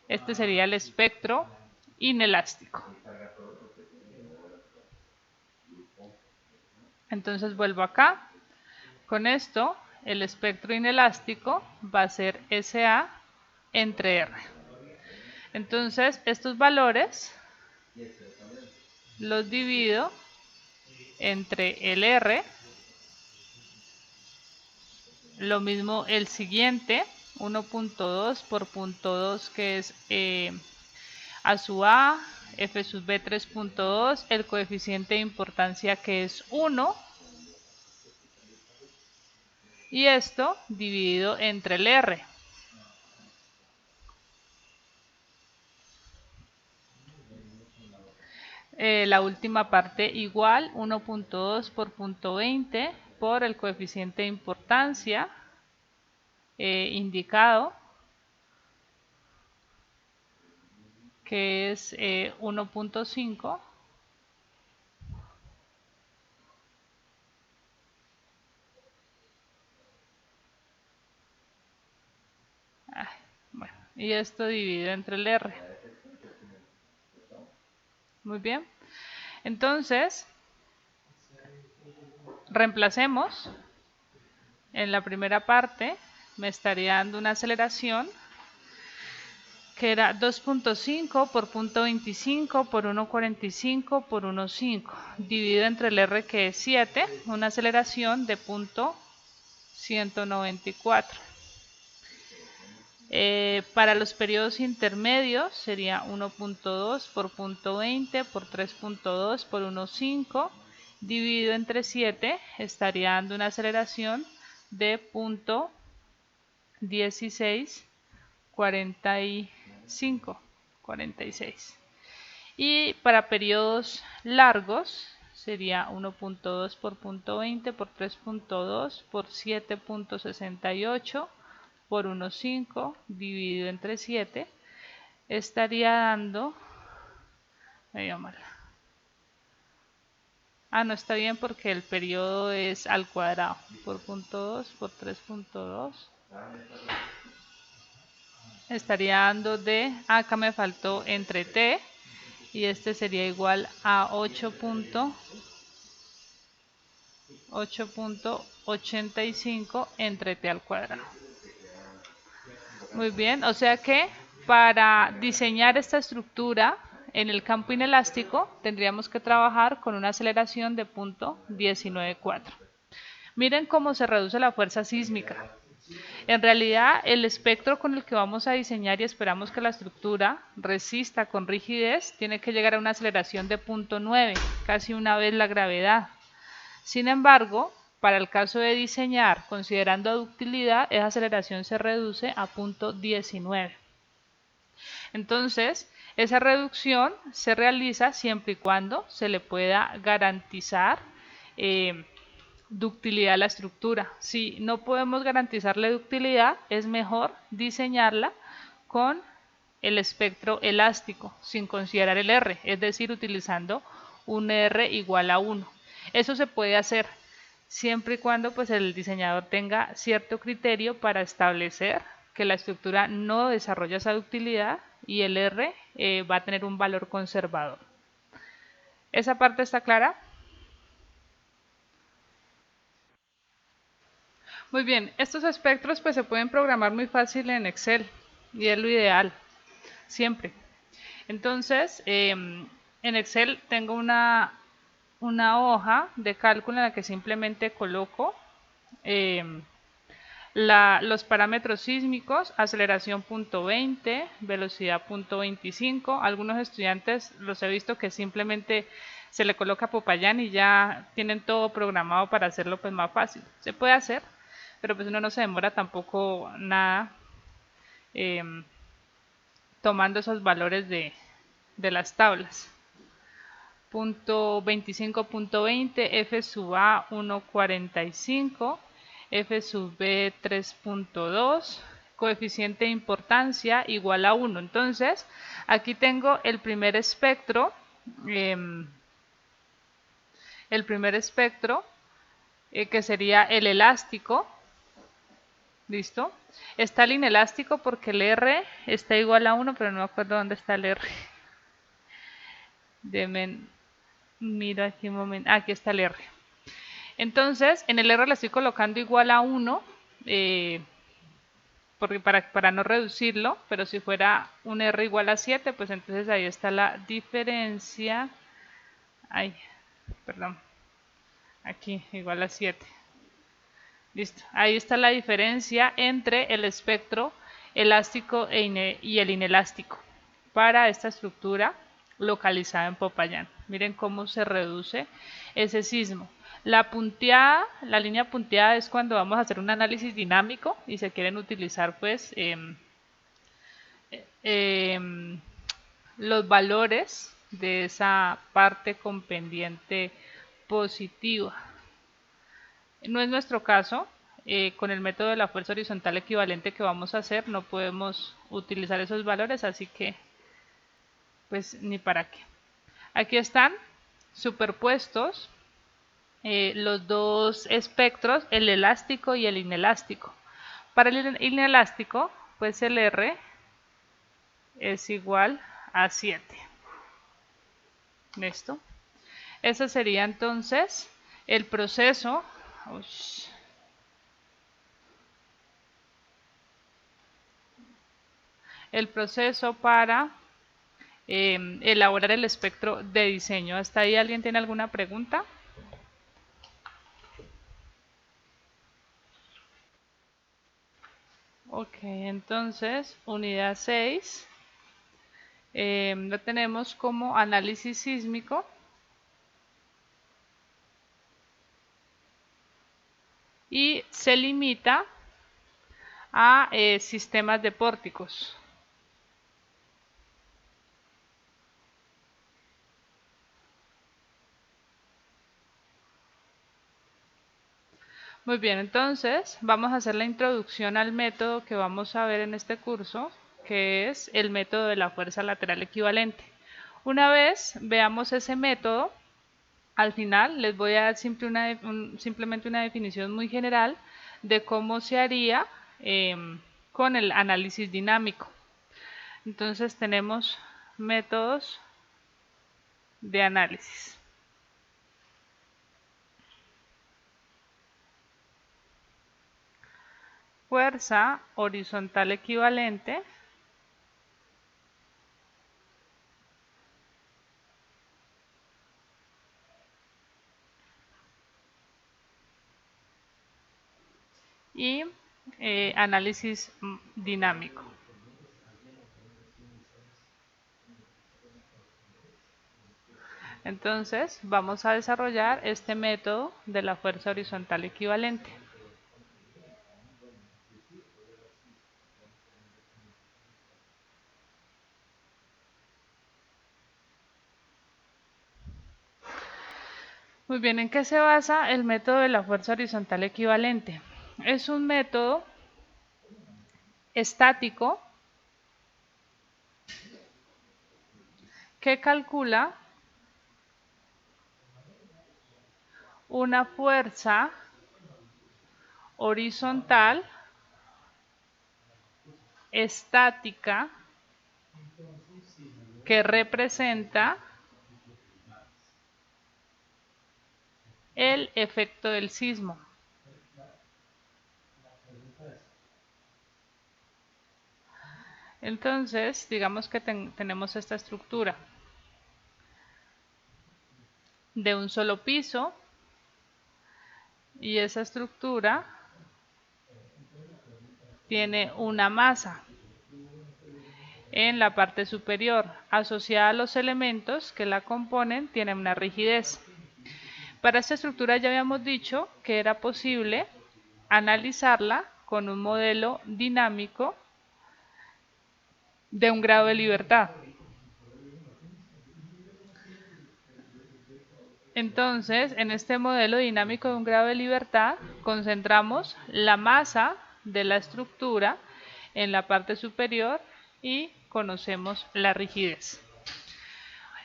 Este sería el espectro inelástico. Entonces vuelvo acá. Con esto, el espectro inelástico va a ser SA entre R. Entonces, estos valores los divido entre el R, lo mismo el siguiente, 1.2 por 0.2 que es A sub A, F sub B 3.2, el coeficiente de importancia que es 1, y esto dividido entre el R. la última parte igual 1.2 por punto 20 por el coeficiente de importancia indicado, que es 1.5. Bueno, y esto dividido entre el R. Muy bien. Entonces, reemplacemos. En la primera parte me estaría dando una aceleración que era 2.5 por punto 25 por 1.45 por 1.5 dividido entre el R, que es 7, una aceleración de punto 194. Para los periodos intermedios sería 1.2 por punto 20 por 3.2 por 1.5 dividido entre 7, estaría dando una aceleración de punto 16,46. Y para periodos largos sería 1.2 por punto 20 por 3.2 por 7.68 por 1.5 dividido entre 7, estaría dando, medio mal. No está bien porque el periodo es al cuadrado, por punto 2 por 3.2. Estaría dando de, acá me faltó entre t, y este sería igual a 8.85 entre t al cuadrado. Muy bien, o sea que para diseñar esta estructura en el campo inelástico tendríamos que trabajar con una aceleración de punto 19,4. Miren cómo se reduce la fuerza sísmica. En realidad, el espectro con el que vamos a diseñar y esperamos que la estructura resista con rigidez tiene que llegar a una aceleración de 0.9, casi una vez la gravedad. Sin embargo, para el caso de diseñar considerando ductilidad, esa aceleración se reduce a 0.19. Entonces, esa reducción se realiza siempre y cuando se le pueda garantizar ductilidad a la estructura. Si no podemos garantizarle ductilidad, es mejor diseñarla con el espectro elástico, sin considerar el R, es decir, utilizando un R igual a 1. Eso se puede hacer siempre y cuando pues, el diseñador tenga cierto criterio para establecer que la estructura no desarrolla esa ductilidad y el R va a tener un valor conservador. ¿Esa parte está clara? Muy bien, estos espectros pues se pueden programar muy fácil en Excel y es lo ideal, siempre. Entonces, en Excel tengo una hoja de cálculo en la que simplemente coloco los parámetros sísmicos, aceleración punto 20, velocidad punto 25. Algunos estudiantes los he visto que simplemente se le coloca Popayán y ya tienen todo programado para hacerlo pues más fácil. Se puede hacer, pero pues uno no se demora tampoco nada tomando esos valores de las tablas. Punto 25.20, F sub A 1.45, F sub B 3.2, coeficiente de importancia igual a 1. Entonces, aquí tengo el primer espectro, que sería el elástico. ¿Listo? Está el inelástico porque el R está igual a 1, pero no me acuerdo dónde está el R. Miro aquí un momento. Aquí está el R. Entonces, en el R le estoy colocando igual a 1, porque para no reducirlo, pero si fuera un R igual a 7, pues entonces ahí está la diferencia. Ay, perdón. Aquí, igual a 7. Listo. Ahí está la diferencia entre el espectro elástico y el inelástico para esta estructura localizada en Popayán. Miren cómo se reduce ese sismo. La punteada, la línea punteada es cuando vamos a hacer un análisis dinámico y se quieren utilizar pues los valores de esa parte con pendiente positiva. No es nuestro caso. Con el método de la fuerza horizontal equivalente que vamos a hacer no podemos utilizar esos valores, así que pues ni para qué. Aquí están superpuestos los dos espectros, el elástico y el inelástico. Para el inelástico, pues el R es igual a 7. ¿Listo? Ese sería entonces el proceso. El proceso para elaborar el espectro de diseño. ¿Hasta ahí alguien tiene alguna pregunta? Ok, entonces unidad 6 lo tenemos como análisis sísmico. Y se limita a sistemas de pórticos. Muy bien, entonces vamos a hacer la introducción al método que vamos a ver en este curso, que es el método de la fuerza lateral equivalente. Una vez veamos ese método, al final les voy a dar simplemente una definición muy general de cómo se haría con el análisis dinámico. Entonces tenemos métodos de análisis. Fuerza horizontal equivalente y análisis dinámico. Entonces vamos a desarrollar este método de la fuerza horizontal equivalente. Muy bien, ¿en qué se basa el método de la fuerza horizontal equivalente? Es un método estático que calcula una fuerza horizontal estática que representa el efecto del sismo. Entonces, digamos que tenemos esta estructura de un solo piso y esa estructura tiene una masa en la parte superior asociada a los elementos que la componen, tiene una rigidez. Para esta estructura ya habíamos dicho que era posible analizarla con un modelo dinámico de un grado de libertad. Entonces, en este modelo dinámico de un grado de libertad, concentramos la masa de la estructura en la parte superior y conocemos la rigidez.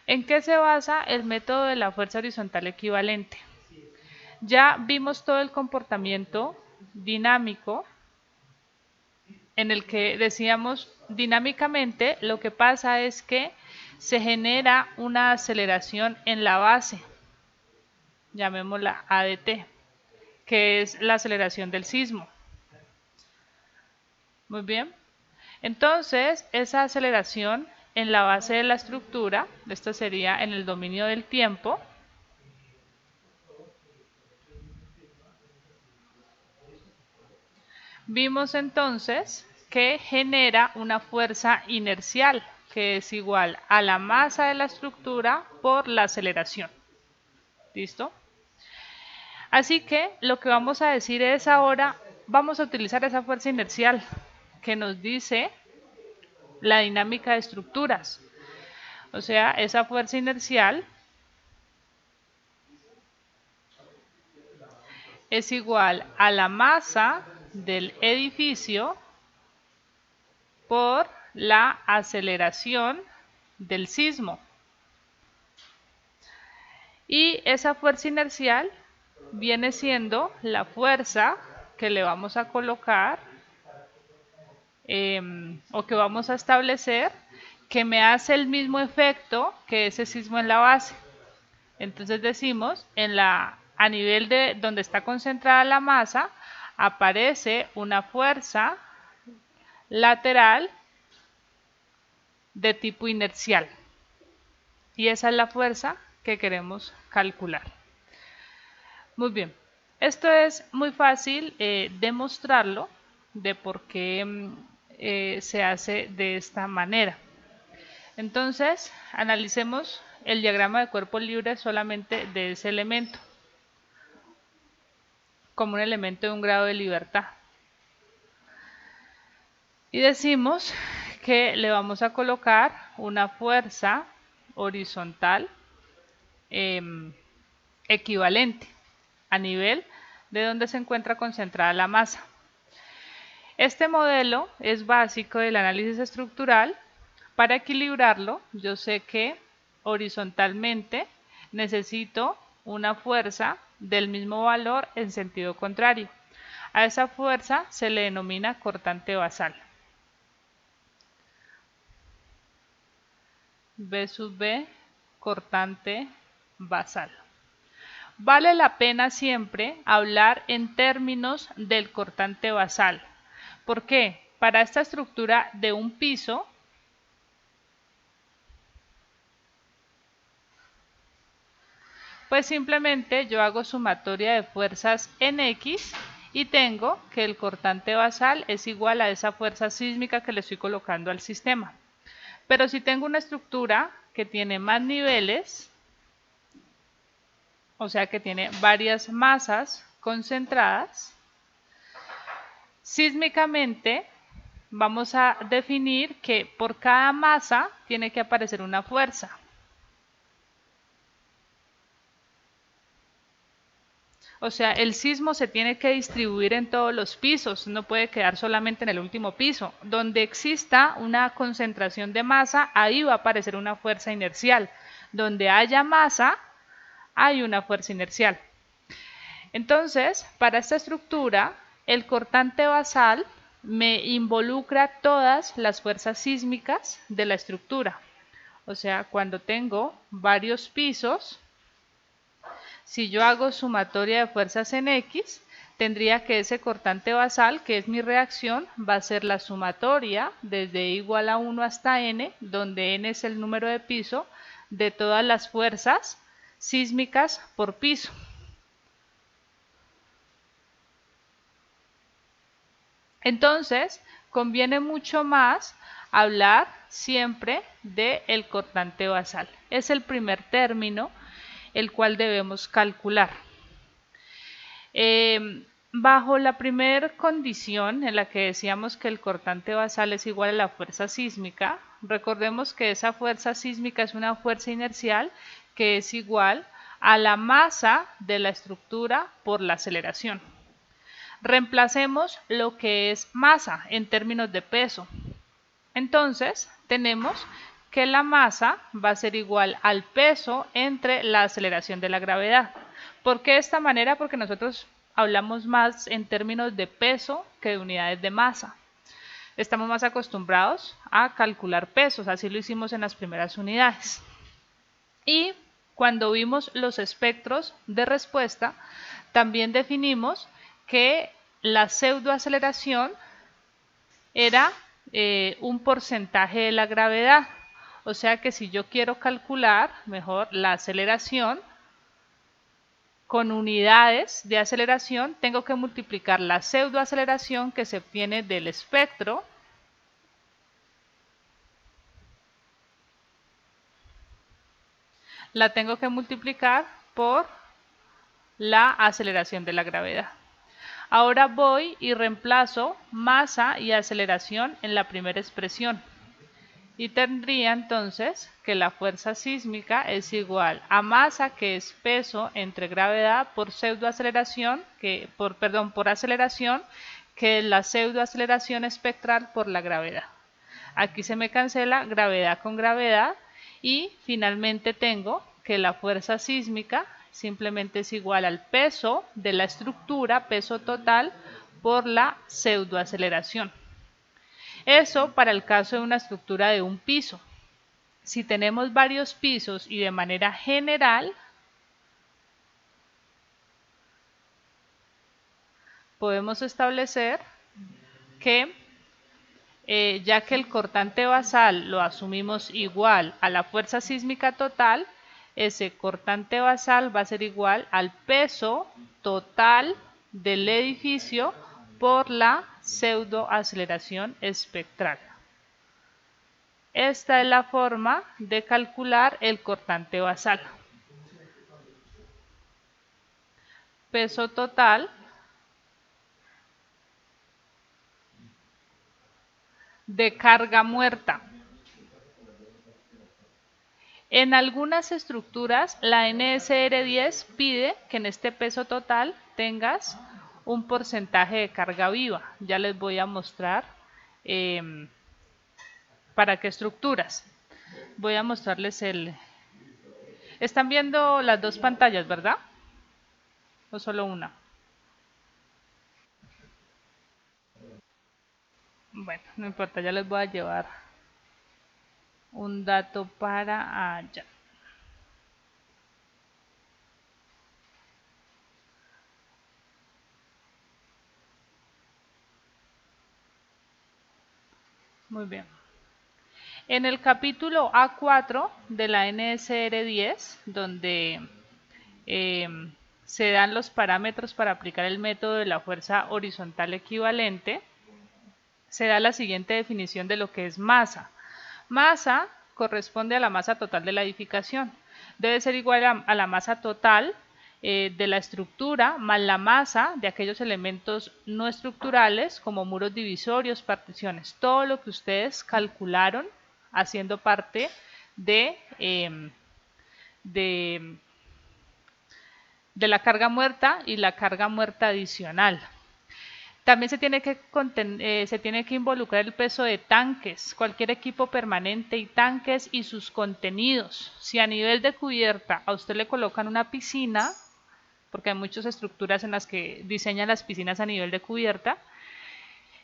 ¿En qué se basa el método de la fuerza horizontal equivalente? Ya vimos todo el comportamiento dinámico en el que decíamos dinámicamente lo que pasa es que se genera una aceleración en la base, llamémosla ADT, que es la aceleración del sismo. Muy bien. Entonces, esa aceleración en la base de la estructura, esto sería en el dominio del tiempo, vimos entonces que genera una fuerza inercial, que es igual a la masa de la estructura por la aceleración. ¿Listo? Así que lo que vamos a decir es ahora, vamos a utilizar esa fuerza inercial que nos dice la dinámica de estructuras. O sea, esa fuerza inercial es igual a la masa del edificio por la aceleración del sismo. Y esa fuerza inercial viene siendo la fuerza que le vamos a colocar o que vamos a establecer que me hace el mismo efecto que ese sismo en la base. Entonces decimos, a nivel de donde está concentrada la masa, aparece una fuerza lateral de tipo inercial. Y esa es la fuerza que queremos calcular. Muy bien, esto es muy fácil demostrarlo de por qué se hace de esta manera. Entonces, analicemos el diagrama de cuerpo libre solamente de ese elemento, como un elemento de un grado de libertad. Y decimos que le vamos a colocar una fuerza horizontal equivalente a nivel de donde se encuentra concentrada la masa. Este modelo es básico del análisis estructural. Para equilibrarlo, yo sé que horizontalmente necesito una fuerza del mismo valor en sentido contrario. A esa fuerza se le denomina cortante basal. B sub B, cortante basal. Vale la pena siempre hablar en términos del cortante basal. ¿Por qué? Para esta estructura de un piso, pues simplemente yo hago sumatoria de fuerzas en X y tengo que el cortante basal es igual a esa fuerza sísmica que le estoy colocando al sistema. Pero si tengo una estructura que tiene más niveles, o sea que tiene varias masas concentradas, sísmicamente vamos a definir que por cada masa tiene que aparecer una fuerza. O sea, el sismo se tiene que distribuir en todos los pisos, no puede quedar solamente en el último piso. Donde exista una concentración de masa, ahí va a aparecer una fuerza inercial. Donde haya masa, hay una fuerza inercial. Entonces, para esta estructura, el cortante basal me involucra todas las fuerzas sísmicas de la estructura. O sea, cuando tengo varios pisos, si yo hago sumatoria de fuerzas en X, tendría que ese cortante basal, que es mi reacción, va a ser la sumatoria desde igual a 1 hasta n, donde n es el número de piso, de todas las fuerzas sísmicas por piso. Entonces, conviene mucho más hablar siempre del cortante basal. Es el primer término el cual debemos calcular. Bajo la primera condición en la que decíamos que el cortante basal es igual a la fuerza sísmica, recordemos que esa fuerza sísmica es una fuerza inercial que es igual a la masa de la estructura por la aceleración. Reemplacemos lo que es masa en términos de peso. Entonces, tenemos que la masa va a ser igual al peso entre la aceleración de la gravedad. ¿Por qué de esta manera? Porque nosotros hablamos más en términos de peso que de unidades de masa. Estamos más acostumbrados a calcular pesos, así lo hicimos en las primeras unidades. Y cuando vimos los espectros de respuesta, también definimos que la pseudoaceleración era un porcentaje de la gravedad. O sea que si yo quiero calcular mejor la aceleración con unidades de aceleración, tengo que multiplicar la pseudoaceleración que se obtiene del espectro la tengo que multiplicar por la aceleración de la gravedad. Ahora voy y reemplazo masa y aceleración en la primera expresión. Y tendría entonces que la fuerza sísmica es igual a masa, que es peso, entre gravedad por pseudoaceleración, por aceleración, que es la pseudoaceleración espectral por la gravedad. Aquí se me cancela gravedad con gravedad y finalmente tengo que la fuerza sísmica simplemente es igual al peso de la estructura, peso total, por la pseudoaceleración. Eso para el caso de una estructura de un piso. Si tenemos varios pisos y de manera general, podemos establecer que ya que el cortante basal lo asumimos igual a la fuerza sísmica total, ese cortante basal va a ser igual al peso total del edificio por la pseudoaceleración espectral. Esta es la forma de calcular el cortante basal. Peso total de carga muerta. En algunas estructuras, la NSR10 pide que en este peso total tengas un porcentaje de carga viva. Ya les voy a mostrar para qué estructuras. Voy a mostrarles el... Están viendo las dos pantallas, ¿verdad? ¿O solo una? Bueno, no importa, ya les voy a llevar un dato para allá. Muy bien. En el capítulo A4 de la NSR10, donde eh, se dan los parámetros para aplicar el método de la fuerza horizontal equivalente, se da la siguiente definición de lo que es masa. Masa corresponde a la masa total de la edificación. Debe ser igual a la masa total de la estructura más la masa de aquellos elementos no estructurales como muros divisorios, particiones, todo lo que ustedes calcularon haciendo parte de de la carga muerta y la carga muerta adicional. También se tiene que involucrar el peso de tanques, cualquier equipo permanente y tanques y sus contenidos. Si a nivel de cubierta a usted le colocan una piscina, porque hay muchas estructuras en las que diseñan las piscinas a nivel de cubierta,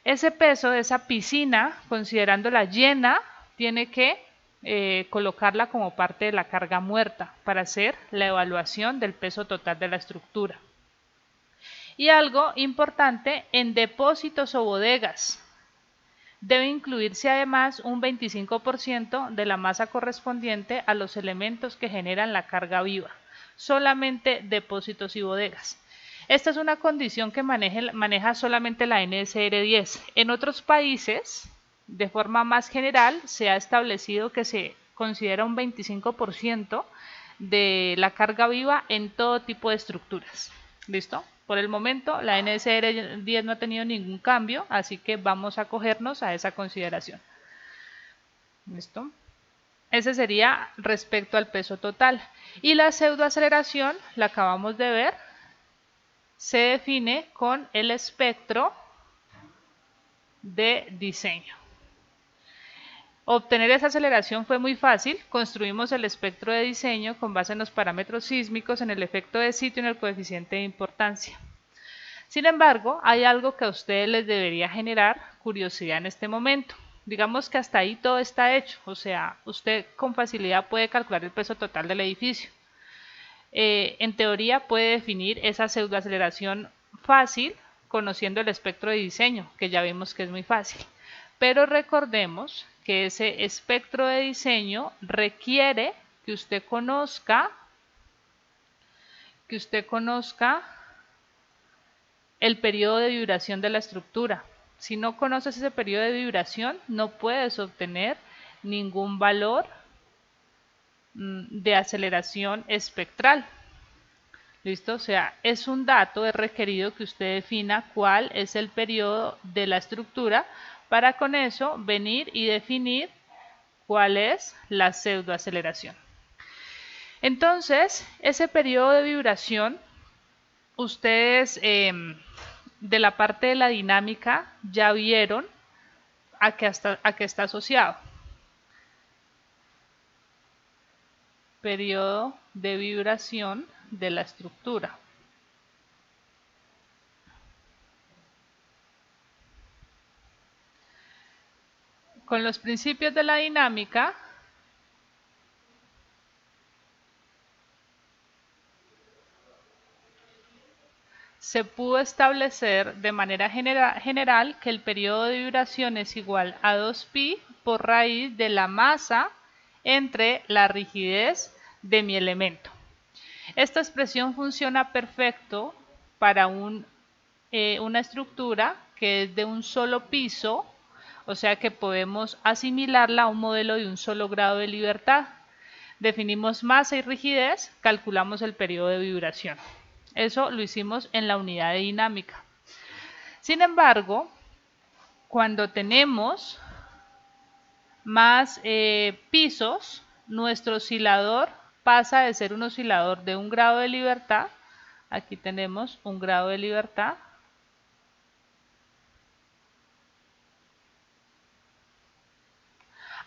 ese peso de esa piscina, considerándola llena, tiene que colocarla como parte de la carga muerta para hacer la evaluación del peso total de la estructura. Y algo importante, en depósitos o bodegas debe incluirse además un 25% de la masa correspondiente a los elementos que generan la carga viva, solamente depósitos y bodegas. Esta es una condición que maneja solamente la NSR10. En otros países, de forma más general, se ha establecido que se considera un 25% de la carga viva en todo tipo de estructuras. ¿Listo? Por el momento la NSR10 no ha tenido ningún cambio, así que vamos a acogernos a esa consideración. ¿Listo? Ese sería respecto al peso total. Y la pseudoaceleración, la acabamos de ver, se define con el espectro de diseño. Obtener esa aceleración fue muy fácil. Construimos el espectro de diseño con base en los parámetros sísmicos, en el efecto de sitio y en el coeficiente de importancia. Sin embargo, hay algo que a ustedes les debería generar curiosidad en este momento. Digamos que hasta ahí todo está hecho, o sea, usted con facilidad puede calcular el peso total del edificio. En teoría puede definir esa pseudoaceleración fácil conociendo el espectro de diseño, que ya vimos que es muy fácil. Pero recordemos que ese espectro de diseño requiere que usted conozca el periodo de vibración de la estructura. Si no conoces ese periodo de vibración, no puedes obtener ningún valor de aceleración espectral. ¿Listo? O sea, es un dato, es requerido que usted defina cuál es el periodo de la estructura para con eso venir y definir cuál es la pseudoaceleración. Entonces, ese periodo de vibración, ustedes de la parte de la dinámica ya vieron a qué está asociado. Periodo de vibración de la estructura. Con los principios de la dinámica, se pudo establecer de manera general que el periodo de vibración es igual a 2pi por raíz de la masa entre la rigidez de mi elemento. Esta expresión funciona perfecto para una estructura que es de un solo piso, o sea que podemos asimilarla a un modelo de un solo grado de libertad. Definimos masa y rigidez, calculamos el periodo de vibración. Eso lo hicimos en la unidad de dinámica. Sin embargo, cuando tenemos más pisos, nuestro oscilador pasa de ser un oscilador de un grado de libertad, aquí tenemos un grado de libertad,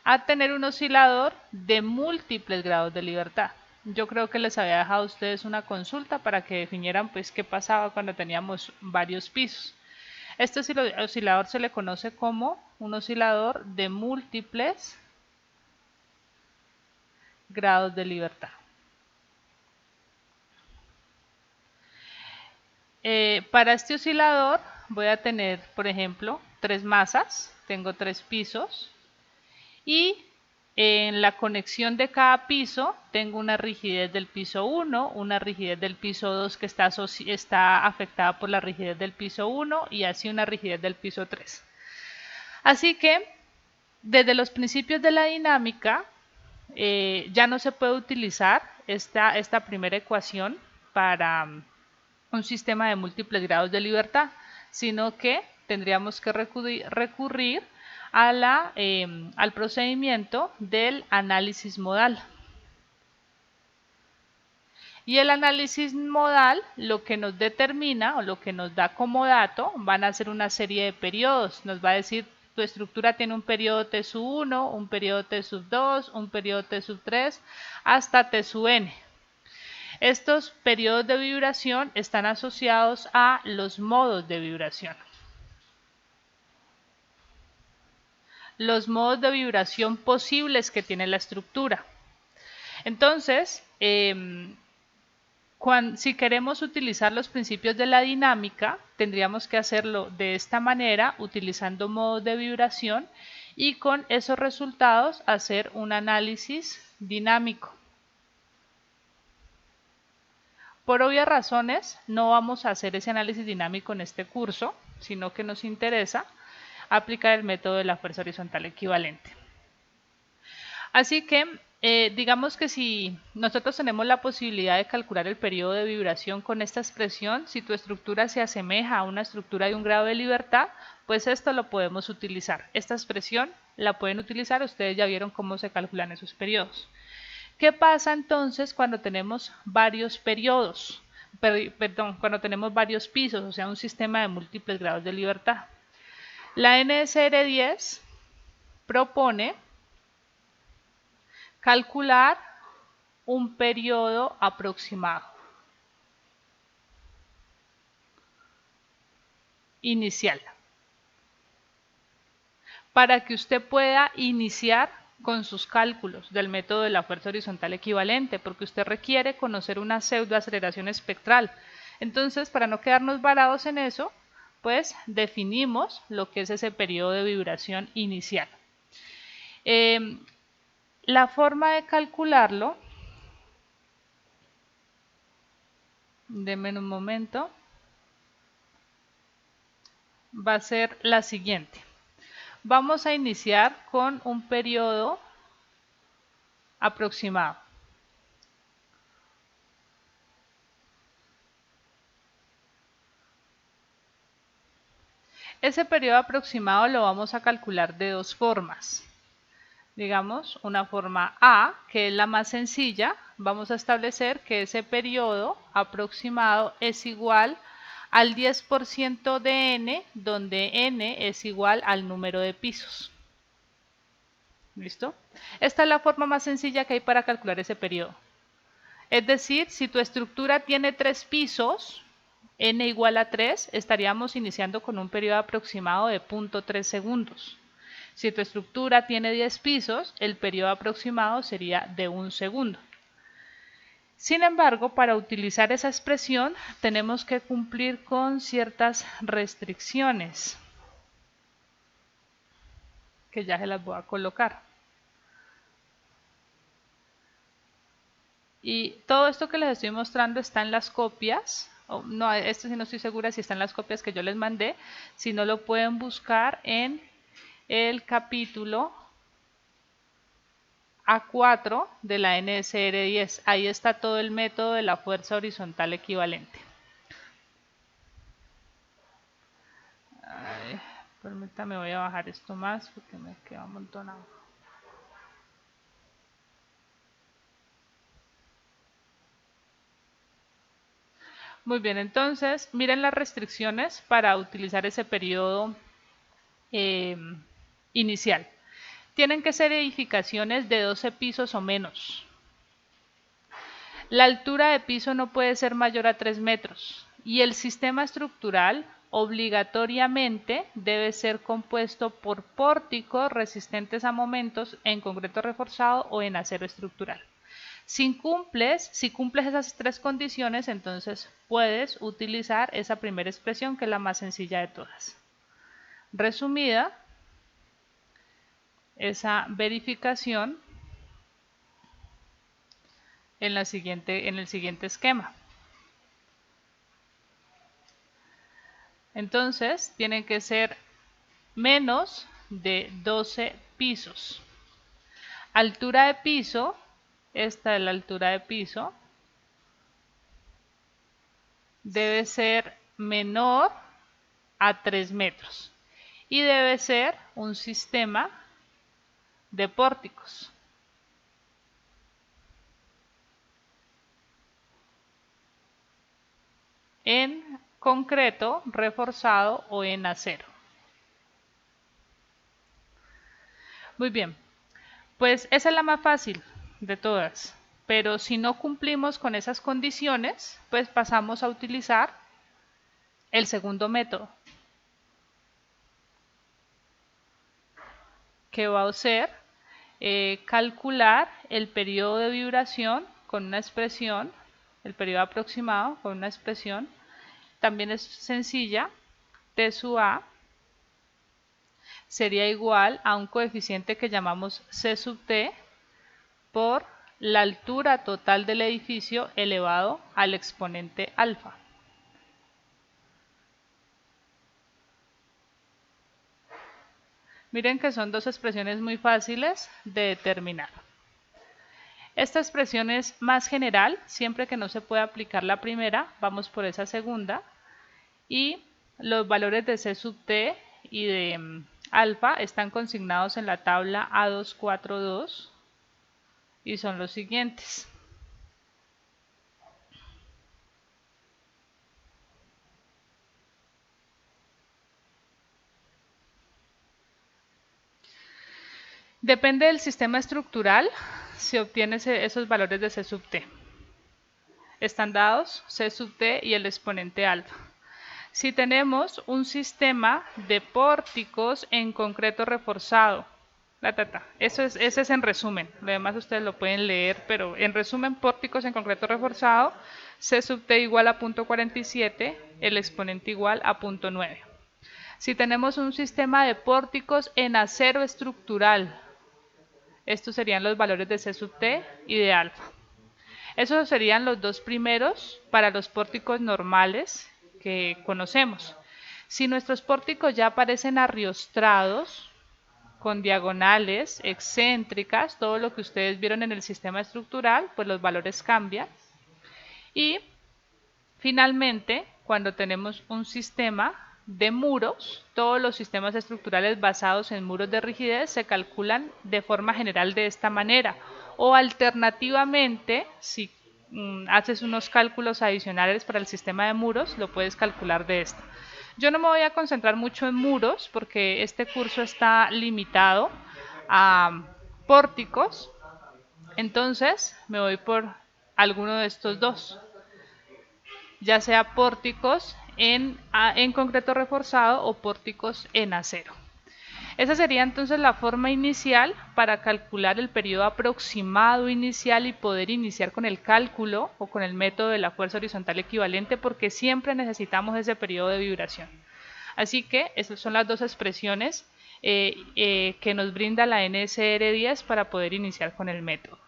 a tener un oscilador de múltiples grados de libertad. Yo creo que les había dejado a ustedes una consulta para que definieran pues qué pasaba cuando teníamos varios pisos. Este oscilador se le conoce como un oscilador de múltiples grados de libertad. Para este oscilador voy a tener, por ejemplo, 3 masas, tengo 3 pisos y en la conexión de cada piso tengo una rigidez del piso 1, una rigidez del piso 2 que está afectada por la rigidez del piso 1 y así una rigidez del piso 3. Así que desde los principios de la dinámica ya no se puede utilizar esta primera ecuación para un sistema de múltiples grados de libertad, sino que tendríamos que recurrir al procedimiento del análisis modal. Y el análisis modal lo que nos determina o lo que nos da como dato van a ser una serie de periodos. Nos va a decir tu estructura tiene un periodo T sub 1, un periodo T sub 2, un periodo T sub 3 hasta T sub n. Estos periodos de vibración están asociados a los modos de vibración. Los modos de vibración posibles que tiene la estructura. Entonces, si queremos utilizar los principios de la dinámica, tendríamos que hacerlo de esta manera, utilizando modos de vibración y con esos resultados hacer un análisis dinámico. Por obvias razones, no vamos a hacer ese análisis dinámico en este curso, sino que nos interesa aplicar el método de la fuerza horizontal equivalente. Así que digamos que si nosotros tenemos la posibilidad de calcular el periodo de vibración con esta expresión, si tu estructura se asemeja a una estructura de un grado de libertad, pues esto lo podemos utilizar. Esta expresión la pueden utilizar, ustedes ya vieron cómo se calculan esos periodos. ¿Qué pasa entonces cuando tenemos varios periodos? Perdón, cuando tenemos varios pisos, o sea, un sistema de múltiples grados de libertad. La NSR 10 propone calcular un periodo aproximado inicial para que usted pueda iniciar con sus cálculos del método de la fuerza horizontal equivalente, porque usted requiere conocer una pseudoaceleración espectral. Entonces, para no quedarnos varados en eso, pues definimos lo que es ese periodo de vibración inicial. La forma de calcularlo, denme un momento, va a ser la siguiente. Vamos a iniciar con un periodo aproximado. Ese periodo aproximado lo vamos a calcular de dos formas. digamos, una forma A, que es la más sencilla, vamos a establecer que ese periodo aproximado es igual al 10% de n, donde n es igual al número de pisos. ¿Listo? Esta es la forma más sencilla que hay para calcular ese periodo. Es decir, si tu estructura tiene 3 pisos, n igual a 3, estaríamos iniciando con un periodo aproximado de 0.3 segundos. Si tu estructura tiene 10 pisos, el periodo aproximado sería de 1 segundo. Sin embargo, para utilizar esa expresión tenemos que cumplir con ciertas restricciones, que ya se las voy a colocar. Y todo esto que les estoy mostrando está en las copias. No, esto sí no estoy segura si está en las copias que yo les mandé. Si no, lo pueden buscar en el capítulo A4 de la NSR10. Ahí está todo el método de la fuerza horizontal equivalente. Ay, permítame, voy a bajar esto más porque me queda amontonado. Muy bien, entonces miren las restricciones para utilizar ese periodo inicial. Tienen que ser edificaciones de 12 pisos o menos. La altura de piso no puede ser mayor a 3 metros y el sistema estructural obligatoriamente debe ser compuesto por pórticos resistentes a momentos en concreto reforzado o en acero estructural. Si cumples esas 3 condiciones, entonces puedes utilizar esa primera expresión, que es la más sencilla de todas. Resumida, esa verificación en el siguiente esquema. Entonces, tienen que ser menos de 12 pisos. Altura de piso, esta es la altura de piso, debe ser menor a 3 metros y debe ser un sistema de pórticos. En concreto, reforzado o en acero. Muy bien, pues esa es la más fácil de todas, pero si no cumplimos con esas condiciones, pues pasamos a utilizar el segundo método, que va a ser calcular el periodo de vibración con una expresión, el periodo aproximado con una expresión, también es sencilla, T sub A sería igual a un coeficiente que llamamos C sub T por la altura total del edificio elevado al exponente alfa. Miren que son dos expresiones muy fáciles de determinar. Esta expresión es más general, siempre que no se pueda aplicar la primera, vamos por esa segunda. Y los valores de C sub T y de alfa están consignados en la tabla A242 y son los siguientes. Depende del sistema estructural, se obtienen esos valores de C sub T. Están dados C sub T y el exponente alfa. Si tenemos un sistema de pórticos en concreto reforzado, ese es en resumen, lo demás ustedes lo pueden leer, pero en resumen, pórticos en concreto reforzado, C sub T igual a 0.47, el exponente igual a 0.9. Si tenemos un sistema de pórticos en acero estructural, estos serían los valores de C sub T y de alfa. Esos serían los dos primeros para los pórticos normales que conocemos. Si nuestros pórticos ya aparecen arriostrados, con diagonales, excéntricas, todo lo que ustedes vieron en el sistema estructural, pues los valores cambian. Y finalmente, cuando tenemos un sistema de muros, todos los sistemas estructurales basados en muros de rigidez se calculan de forma general de esta manera. O alternativamente, si haces unos cálculos adicionales para el sistema de muros, lo puedes calcular de esta. Yo no me voy a concentrar mucho en muros porque este curso está limitado a pórticos, entonces me voy por alguno de estos dos, ya sea pórticos en concreto reforzado o pórticos en acero. Esa sería entonces la forma inicial para calcular el periodo aproximado inicial y poder iniciar con el cálculo o con el método de la fuerza horizontal equivalente, porque siempre necesitamos ese periodo de vibración. Así que esas son las dos expresiones que nos brinda la NSR10 para poder iniciar con el método.